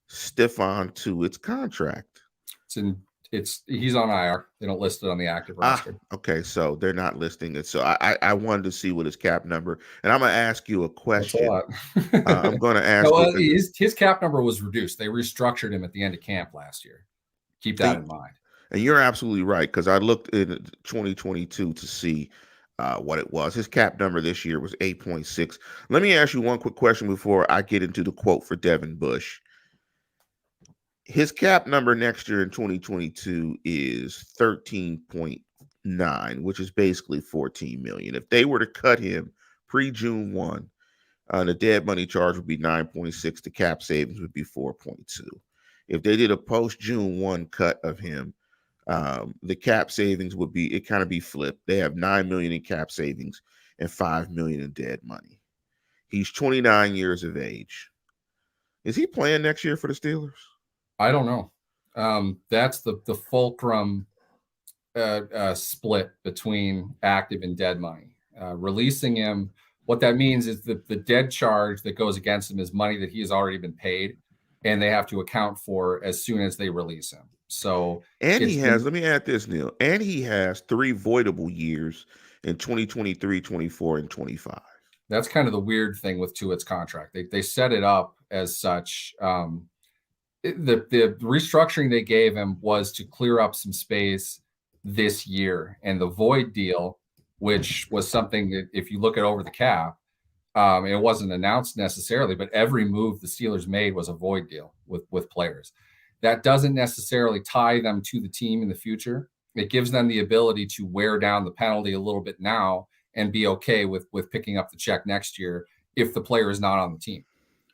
A: Stephon Tuitt's contract.
B: It's in he's on IR. They don't list it on the active roster.
A: Okay, so they're not listing it. So I wanted to see what his cap number, and I'm gonna ask you a
B: That's a
A: question.
B: lot.
A: I'm gonna
B: No,
A: ask you.
B: his cap number was reduced. They restructured him at the end of camp last year. Keep that in mind.
A: And you're absolutely right, because I looked in 2022 to see what it was. His cap number this year was 8.6. Let me ask you one quick question before I get into the quote for Devin Bush. His cap number next year in 2022 is 13.9, which is basically 14 million. If they were to cut him pre-June 1, the dead money charge would be 9.6. The cap savings would be 4.2. If they did a post-June 1 cut of him, the cap savings would be, it kind of be flipped. They have 9 million in cap savings and 5 million in dead money. He's 29 years of age. Is he playing next year for the Steelers?
B: I don't know. That's the fulcrum split between active and dead money. Releasing him, what that means is that the dead charge that goes against him is money that he has already been paid, and they have to account for as soon as they release him. So,
A: and he has, let me add this, Neil, and he has 3 voidable years in 2023, 24, and 25.
B: That's kind of the weird thing with Tuitt's contract. They set it up as such. The restructuring they gave him was to clear up some space this year, and the void deal, which was something that if you look at over the cap, it wasn't announced necessarily, but every move the Steelers made was a void deal with players. That doesn't necessarily tie them to the team in the future. It gives them the ability to wear down the penalty a little bit now and be okay with picking up the check next year if the player is not on the team.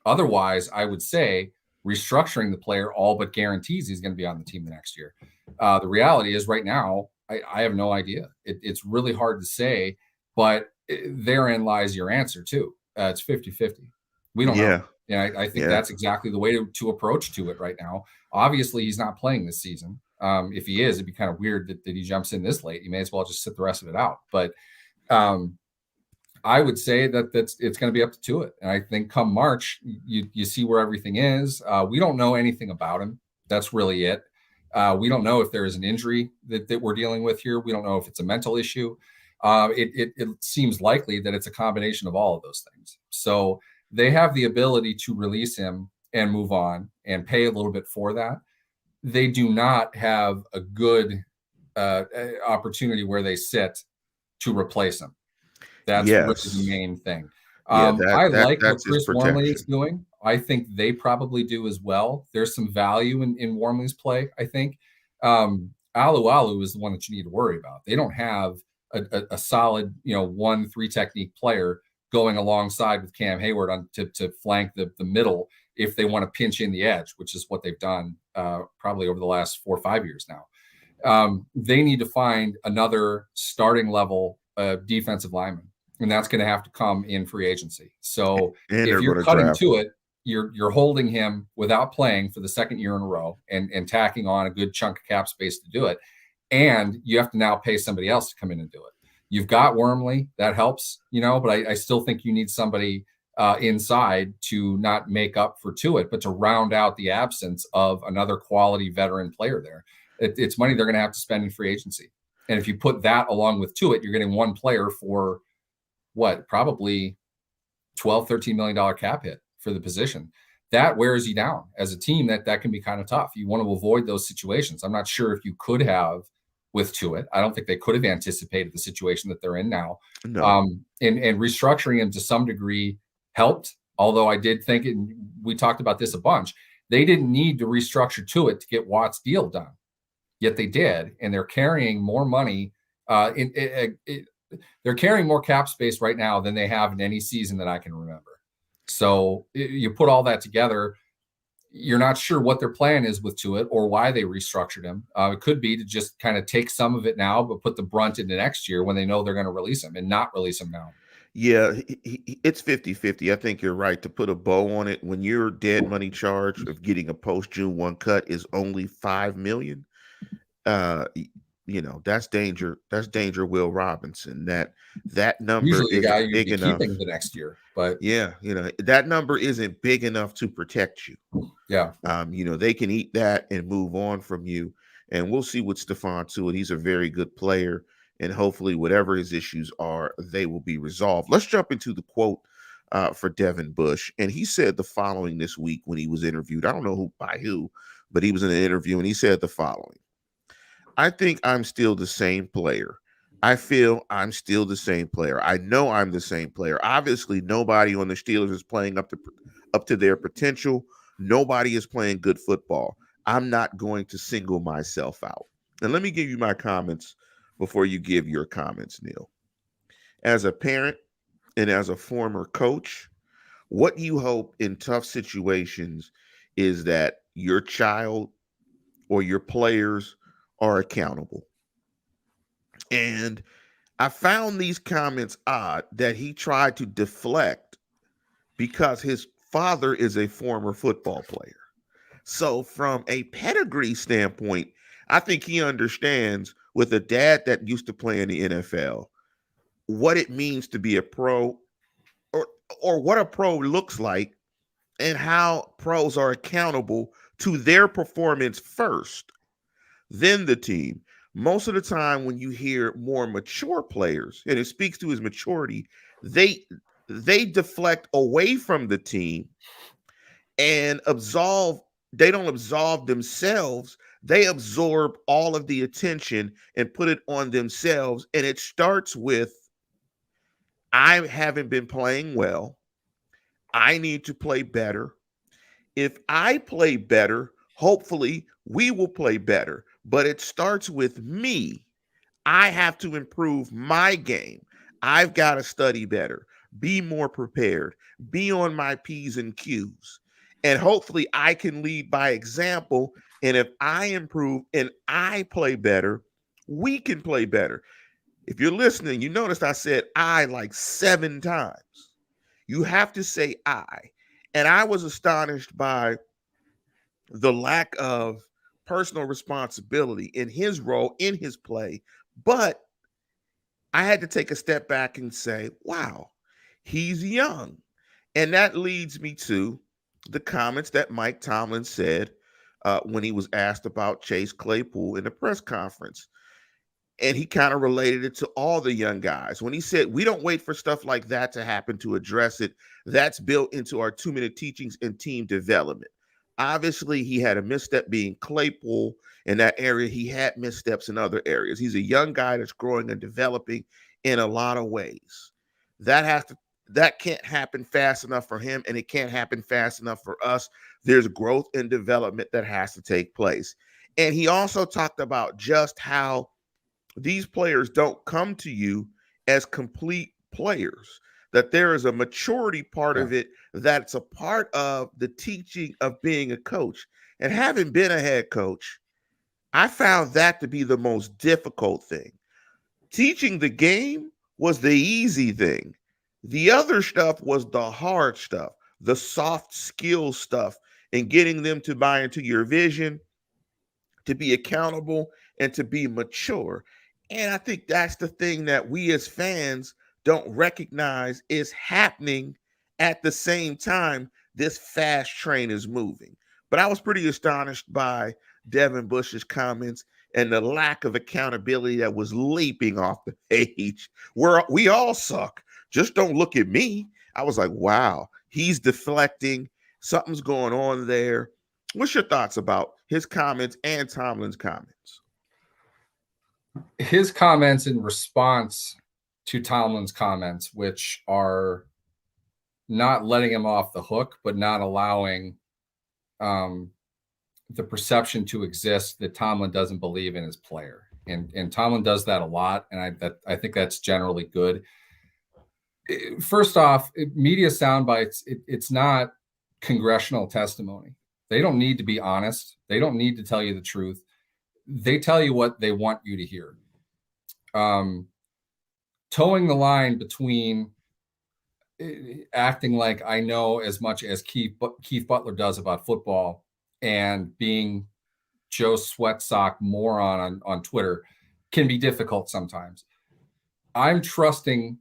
B: Otherwise, I would say restructuring the player all but guarantees he's going to be on the team the next year. The reality is right now, I have no idea. It's really hard to say, but therein lies your answer too. It's 50-50. We don't know. And I think that's exactly the way to approach to it right now. Obviously, he's not playing this season. If he is, it'd be kind of weird that he jumps in this late. He may as well just sit the rest of it out. But I would say that it's going to be up to it. And I think come March, you see where everything is. We don't know anything about him. That's really it. We don't know if there is an injury that we're dealing with here. We don't know if it's a mental issue. It seems likely that it's a combination of all of those things. So they have the ability to release him and move on and pay a little bit for that. They do not have a good opportunity where they sit to replace him. That's really the main thing. I like what Chris Wormley is doing. I think they probably do as well. There's some value in Wormley's play, I think. Alu is the one that you need to worry about. They don't have a solid, 1-3 technique player going alongside with Cam Hayward to flank the middle if they want to pinch in the edge, which is what they've done probably over the last 4 or 5 years now. They need to find another starting level defensive lineman, and that's going to have to come in free agency. So if you're cutting to it, you're holding him without playing for the second year in a row and tacking on a good chunk of cap space to do it. And you have to now pay somebody else to come in and do it. You've got Wormley, that helps, but I still think you need somebody inside to not make up for Tuitt, but to round out the absence of another quality veteran player there. It's money they're going to have to spend in free agency. And if you put that along with Tuitt, you're getting one player for probably $12, $13 million cap hit for the position. That wears you down as a team. That can be kind of tough. You want to avoid those situations. I'm not sure if you could have with Tuitt. I don't think they could have anticipated the situation that they're in now.
A: No.
B: And restructuring him to some degree helped, although I did think, and we talked about this a bunch, they didn't need to restructure Tuitt to get Watt's deal done. Yet they did, and they're carrying more money. They're carrying more cap space right now than they have in any season that I can remember. So you put all that together, you're not sure what their plan is with Tuitt or why they restructured him. It could be to just kind of take some of it now, but put the brunt into next year when they know they're going to release him and not release him now.
A: Yeah, it's 50-50. I think you're right to put a bow on it. When your dead money charge of getting a post-June 1 cut is only $5 million, that's danger. That's danger. Will Robinson. That number
B: usually
A: isn't big enough.
B: Keeping the next year, but
A: that number isn't big enough to protect you.
B: Yeah.
A: They can eat that and move on from you. And we'll see with Stephon Tuitt. He's a very good player, and hopefully, whatever his issues are, they will be resolved. Let's jump into the quote for Devin Bush. And he said the following this week when he was interviewed. I don't know by who, but he was in an interview and he said the following: I think I'm still the same player. I feel I'm still the same player. I know I'm the same player. Obviously, nobody on the Steelers is playing up to their potential. Nobody is playing good football. I'm not going to single myself out. And let me give you my comments before you give your comments, Neil. As a parent and as a former coach, what you hope in tough situations is that your child or your players are accountable. And I found these comments odd that he tried to deflect because his father is a former football player. So, from a pedigree standpoint, I think he understands with a dad that used to play in the NFL what it means to be a pro, or what a pro looks like, and how pros are accountable to their performance first, then the team. Most of the time, when you hear more mature players, and it speaks to his maturity, they they deflect away from the team and absolve. They don't absolve themselves. They absorb all of the attention and put it on themselves. And it starts with, I haven't been playing well. I need to play better. If I play better, hopefully we will play better. But it starts with me. I have to improve my game. I've got to study better, be more prepared, be on my P's and Q's. And hopefully I can lead by example. And if I improve and I play better, we can play better. If you're listening, you noticed I said I like 7 times. You have to say I. And I was astonished by the lack of personal responsibility in his role, in his play. But I had to take a step back and say, wow, he's young. And that leads me to the comments that Mike Tomlin said when he was asked about Chase Claypool in the press conference. And he kind of related it to all the young guys. When he said, we don't wait for stuff like that to happen to address it. That's built into our 2-minute teachings and team development. Obviously, he had a misstep being Claypool in that area. He had missteps in other areas. He's a young guy that's growing and developing in a lot of ways. That can't happen fast enough for him, and it can't happen fast enough for us. There's growth and development that has to take place. And he also talked about just how these players don't come to you as complete players, that there is a maturity part of it that's a part of the teaching of being a coach. And having been a head coach, I found that to be the most difficult thing. Teaching the game was the easy thing. The other stuff was the hard stuff, the soft skill stuff, and getting them to buy into your vision, to be accountable, and to be mature. And I think that's the thing that we as fans don't recognize is happening at the same time this fast train is moving. But I was pretty astonished by Devin Bush's comments and the lack of accountability that was leaping off the page. Where we all suck. Just don't look at me. I was like, wow, he's deflecting. Something's going on there. What's your thoughts about his comments and Tomlin's comments?
B: His comments in response to Tomlin's comments, which are not letting him off the hook, but not allowing the perception to exist that Tomlin doesn't believe in his player. And Tomlin does that a lot. And I think that's generally good. First off, media sound bites, it's not congressional testimony. They don't need to be honest. They don't need to tell you the truth. They tell you what they want you to hear. Towing the line between acting like I know as much as Keith Butler does about football and being Joe Sweatsock moron on Twitter can be difficult sometimes. I'm trusting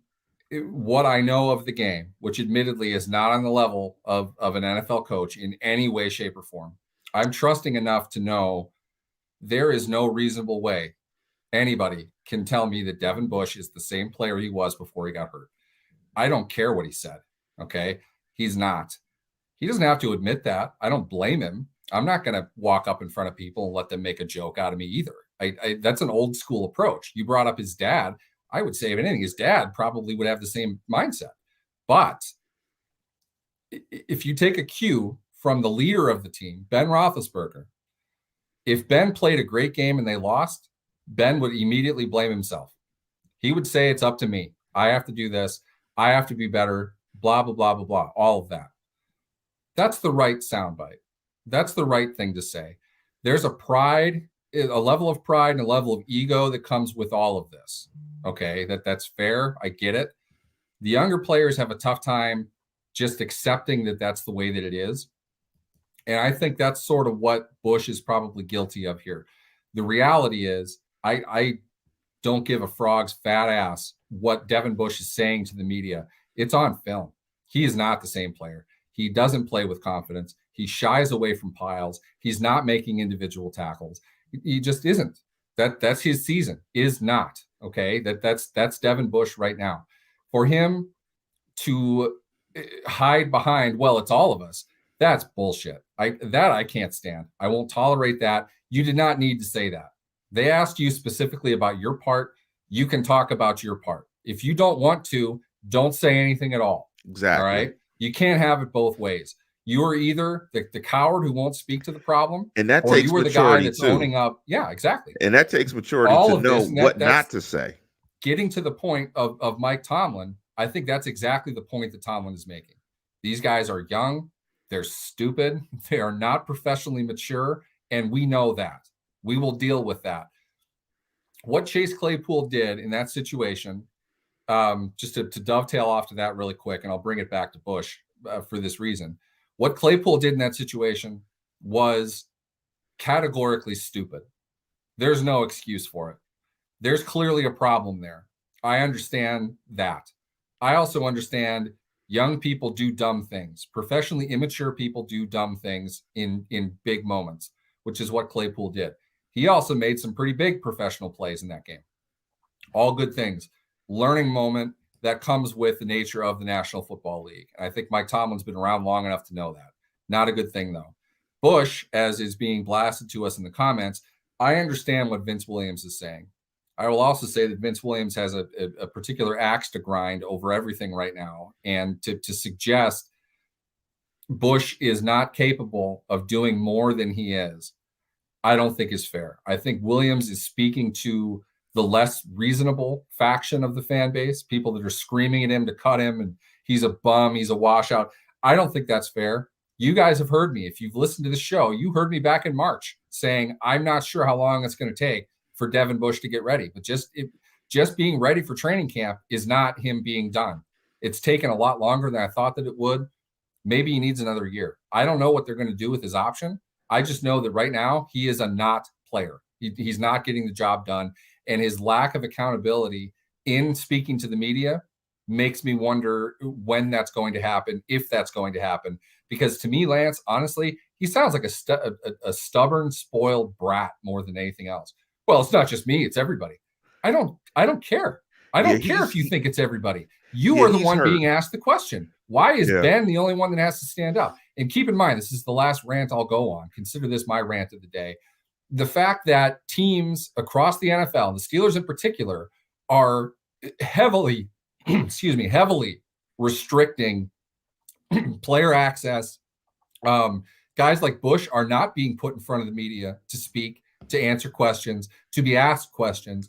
B: what I know of the game, which admittedly is not on the level of an NFL coach in any way, shape, or form. I'm trusting enough to know there is no reasonable way anybody can tell me that Devin Bush is the same player he was before he got hurt. I don't care what he said. Okay. He's not. He doesn't have to admit that. I don't blame him. I'm not going to walk up in front of people and let them make a joke out of me either. That's an old school approach. You brought up his dad. I would say, if anything, his dad probably would have the same mindset. But if you take a cue from the leader of the team, Ben Roethlisberger, if Ben played a great game and they lost, Ben would immediately blame himself. He would say, it's up to me. I have to do this. I have to be better, blah, blah, blah, blah, blah, all of that. That's the right soundbite. That's the right thing to say. There's a level of pride and a level of ego that comes with all of this. Okay, that's fair. I get it. The younger players have a tough time just accepting that that's the way that it is. And I think that's sort of what Bush is probably guilty of here. The reality is, I don't give a frog's fat ass what Devin Bush is saying to the media. It's on film. He is not the same player. He doesn't play with confidence. He shies away from piles. He's not making individual tackles. He just isn't. That's his season, is not. Okay, that's Devin Bush right now. For him to hide behind, well, it's all of us, that's bullshit. I can't stand. I won't tolerate that. You did not need to say that. They asked you specifically about your part. You can talk about your part. If you don't want to, don't say anything at all.
A: Exactly.
B: All right. You can't have it both ways. You are either the coward who won't speak to the problem,
A: and that
B: or
A: takes
B: you are the guy that's owning up. Yeah, exactly.
A: And that takes maturity to know what not to say.
B: Getting to the point of Mike Tomlin, I think that's exactly the point that Tomlin is making. These guys are young. They're stupid. They are not professionally mature. And we know that. We will deal with that. What Chase Claypool did in that situation, just to dovetail off to that really quick, and I'll bring it back to Bush for this reason. What Claypool did in that situation was categorically stupid. There's no excuse for it. There's clearly a problem there. I understand that. I also understand young people do dumb things. Professionally immature people do dumb things in big moments, which is what Claypool did. He also made some pretty big professional plays in that game. All good things. Learning moment that comes with the nature of the National Football League. And I think Mike Tomlin's been around long enough to know that. Not a good thing, though. Bush, as is being blasted to us in the comments, I understand what Vince Williams is saying. I will also say that Vince Williams has a particular axe to grind over everything right now. And to suggest Bush is not capable of doing more than he is, I don't think is fair. I think Williams is speaking to the less reasonable faction of the fan base, people that are screaming at him to cut him and he's a bum, he's a washout. I don't think that's fair. You guys have heard me. If you've listened to the show, you heard me back in March saying, I'm not sure how long it's going to take for Devin Bush to get ready. But just being ready for training camp is not him being done. It's taken a lot longer than I thought that it would. Maybe he needs another year. I don't know what they're going to do with his option. I just know that right now he is a not player. He's not getting the job done. And his lack of accountability in speaking to the media makes me wonder when that's going to happen, if that's going to happen. Because to me, Lance, honestly, he sounds like a stubborn, spoiled brat more than anything else. Well, it's not just me; it's everybody. I don't care. I don't care if you think it's everybody. You are the one being asked the question. Why is Ben the only one that has to stand up? And keep in mind, this is the last rant I'll go on. Consider this my rant of the day. The fact that teams across the NFL, the Steelers in particular, are heavily restricting player access. Guys like Bush are not being put in front of the media to speak, to answer questions, to be asked questions.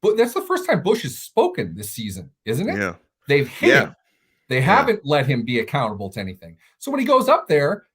B: But that's the first time Bush has spoken this season, isn't it?
A: Yeah.
B: They've hit him. They haven't let him be accountable to anything. So when he goes up there,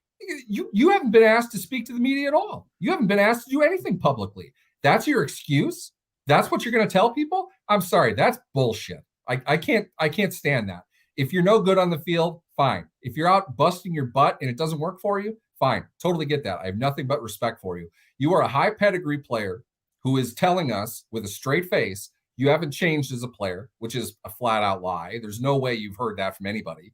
B: you haven't been asked to speak to the media at all. You haven't been asked to do anything publicly. That's your excuse? That's what you're going to tell people? I'm sorry, that's bullshit. I can't stand that. If you're no good on the field, fine. If you're out busting your butt and it doesn't work for you, fine. Totally get that. I have nothing but respect for you. You are a high pedigree player who is telling us with a straight face you haven't changed as a player, which is a flat out lie. There's no way you've heard that from anybody.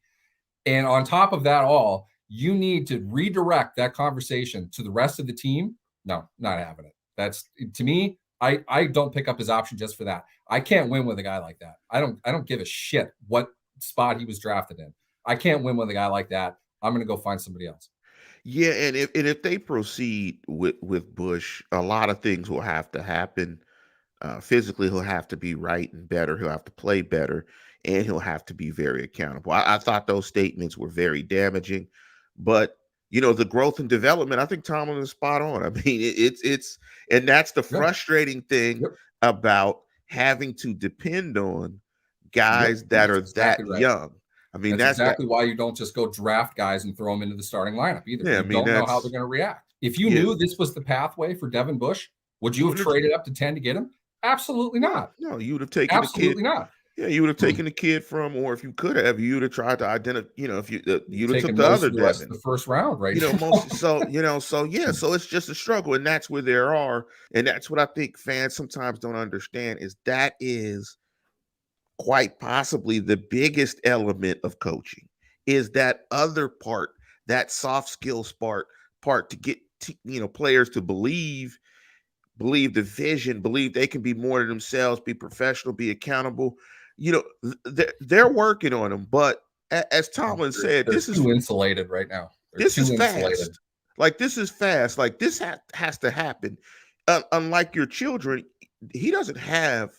B: And on top of that all, you need to redirect that conversation to the rest of the team. No, not having it. That's to me. I don't pick up his option just for that. I can't win with a guy like that. I don't give a shit what spot he was drafted in. I can't win with a guy like that. I'm going to go find somebody else.
A: Yeah, and if they proceed with Bush, a lot of things will have to happen. Physically, he'll have to be right and better. He'll have to play better, and he'll have to be very accountable. I thought those statements were very damaging, but the growth and development, I think Tomlin is spot on. I mean, and that's the
B: Yep.
A: frustrating thing
B: Yep.
A: about having to depend on
B: Yep.
A: guys that
B: That's
A: are
B: exactly
A: that
B: right.
A: young. I mean,
B: That's
A: that's that.
B: exactly why you don't just go draft guys and throw them into the starting lineup either.
A: Yeah, I
B: You
A: mean,
B: don't know how
A: that's
B: they're going to react. If you
A: yeah.
B: knew this was the pathway for Devin Bush, would you
A: You
B: have
A: wouldn't have,
B: traded up to 10 to get him? Absolutely
A: no,
B: not.
A: no, you would have taken the kid.
B: Absolutely not.
A: Yeah, you would have taken the kid from, or if you could have, you would have tried to identify. If you'd have took
B: Taking
A: the
B: most
A: other
B: of the rest of
A: Devin.
B: the first round right
A: Most
B: now.
A: so yeah, so it's just a struggle, and that's where there are, and that's what I think fans sometimes don't understand is that is quite possibly the biggest element of coaching is that other part, that soft skills part to get players to believe the vision, believe they can be more than themselves, be professional, be accountable. They're working on them, but as Tomlin said,
B: They're too insulated right now. They're
A: this
B: too
A: is
B: insulated.
A: fast. Like this is fast. Like this has to happen. Unlike your children, he doesn't have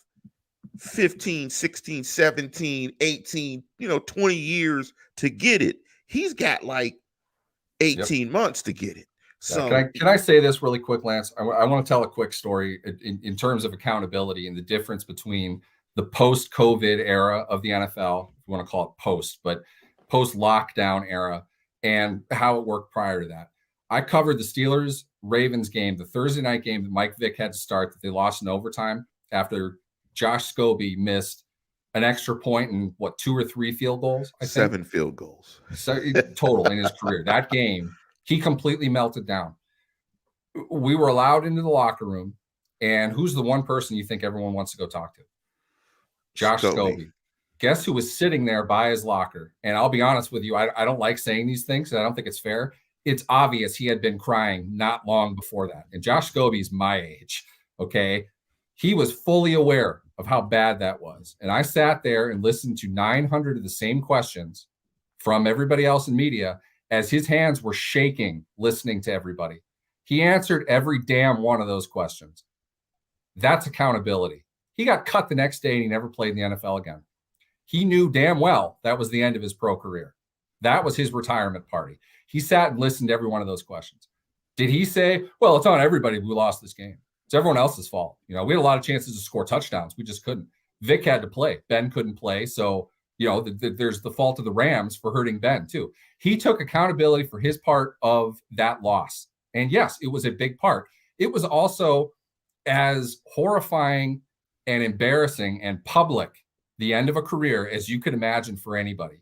A: 15, 16, 17, 18, 20 years to get it. He's got like
B: Yep.
A: 18 months to get it. So
B: can I say this really quick, Lance? I want to tell a quick story in terms of accountability and the difference between the post-COVID era of the NFL, if you want to call it post, but post-lockdown era, and how it worked prior to that. I covered the Steelers-Ravens game, the Thursday night game that Mike Vick had to start that they lost in overtime after Josh Scobie missed an extra point and 2 or 3 field goals, I think.
A: 7 field goals.
B: So total in his career. That game, he completely melted down. We were allowed into the locker room, and who's the one person you think everyone wants to go talk to? Josh Scobie. Guess who was sitting there by his locker? And I'll be honest with you, I don't like saying these things, and I don't think it's fair. It's obvious he had been crying not long before that. And Josh Scobie's my age, okay? He was fully aware of how bad that was. And I sat there and listened to 900 of the same questions from everybody else in media as his hands were shaking listening to everybody. He answered every damn one of those questions. That's accountability. He got cut the next day and he never played in the NFL again. He knew damn well that was the end of his pro career. That was his retirement party. He sat and listened to every one of those questions. Did he say, well, it's on everybody who lost this game. It's everyone else's fault. We had a lot of chances to score touchdowns. We just couldn't. Vic had to play. Ben couldn't play. So, there's the fault of the Rams for hurting Ben too. He took accountability for his part of that loss. And yes, it was a big part. It was also as horrifying and embarrassing and public the end of a career as you could imagine for anybody.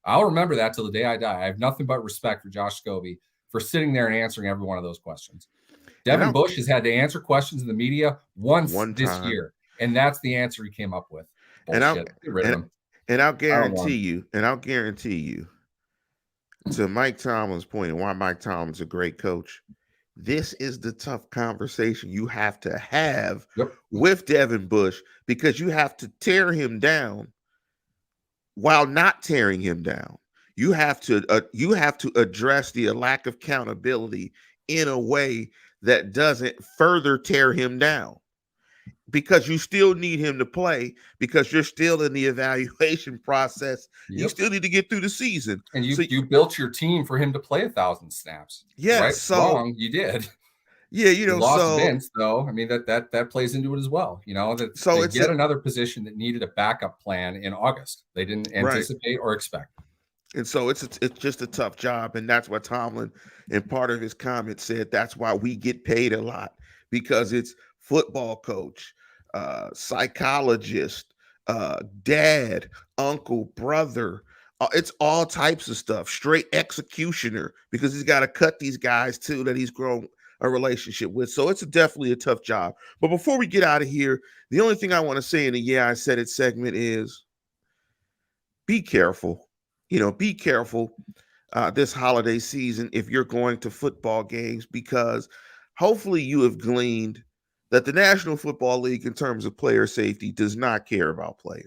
B: I'll remember that till the day I die. I have nothing but respect for Josh Scobie for sitting there and answering every one of those questions. Devin Bush has had to answer questions in the media once this year, and that's the answer he came up with. Bullshit. Get rid of him.
A: And I'll guarantee you, to Mike Tomlin's point, and why Mike Tomlin's a great coach, this is the tough conversation you have to have with Devin Bush, because you have to tear him down while not tearing him down. You have to address the lack of accountability in a way that doesn't further tear him down, because you still need him to play, because you're still in the evaluation process. You still need to get through the season.
B: And you built your team for him to play 1,000 snaps.
A: Yes.
B: Right?
A: So
B: wrong, you did.
A: Yeah,
B: you lost Vince, though. I mean, that plays into it as well. They get another position that needed a backup plan in August. They didn't anticipate or expect.
A: And so it's just a tough job. And that's why Tomlin, in part of his comment, said that's why we get paid a lot, because it's football coach, psychologist, dad, uncle, brother. It's all types of stuff. Straight executioner, because he's got to cut these guys too that he's grown a relationship with. So it's definitely a tough job. But before we get out of here, the only thing I want to say in the Yeah, I Said It segment is be careful. Be careful this holiday season if you're going to football games, because hopefully you have gleaned that the National Football League, in terms of player safety, does not care about players.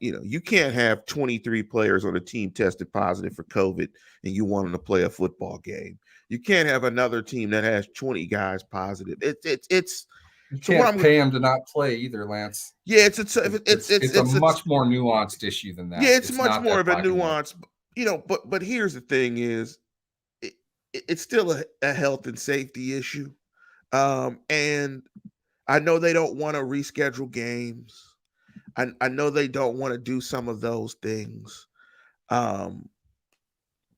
A: You can't have 23 players on a team tested positive for COVID and you want them to play a football game. You can't have another team that has 20 guys positive. It's
B: You
A: so what
B: can't
A: I'm
B: pay them to not play either, Lance.
A: yeah,
B: It's a much more nuanced issue than that.
A: yeah, it's
B: It's
A: much
B: not
A: more
B: that
A: of a
B: black and white.
A: nuance, but here's the thing is it, it's still a health and safety issue. And I know they don't want to reschedule games. I know they don't want to do some of those things. Um,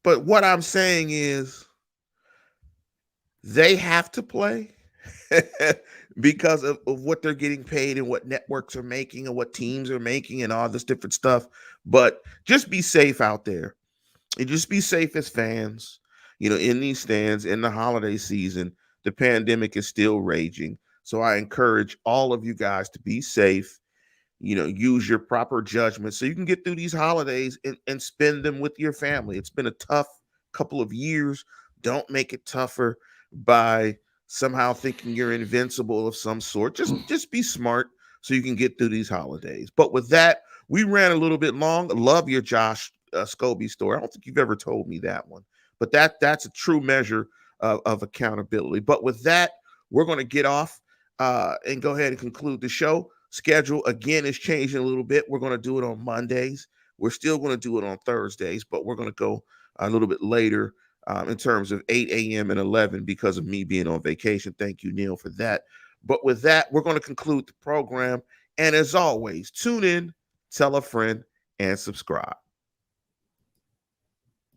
A: but what I'm saying is they have to play because of what they're getting paid and what networks are making and what teams are making and all this different stuff. But just be safe out there and just be safe as fans, in these stands in the holiday season. The pandemic is still raging. So I encourage all of you guys to be safe, use your proper judgment so you can get through these holidays and spend them with your family. It's been a tough couple of years. Don't make it tougher by somehow thinking you're invincible of some sort. Just be smart so you can get through these holidays. But with that, we ran a little bit long. Love your Josh Scobie story. I don't think you've ever told me that one, but that's a true measure of accountability. But with that, we're going to get off and go ahead and conclude the show. Schedule again is changing a little bit. We're going to do it on Mondays. We're still going to do it on Thursdays, but we're going to go a little bit later in terms of 8 a.m. and 11 because of me being on vacation. Thank you, Neil, for that. But with that, we're going to conclude the program. And as always, tune in, tell a friend, and subscribe.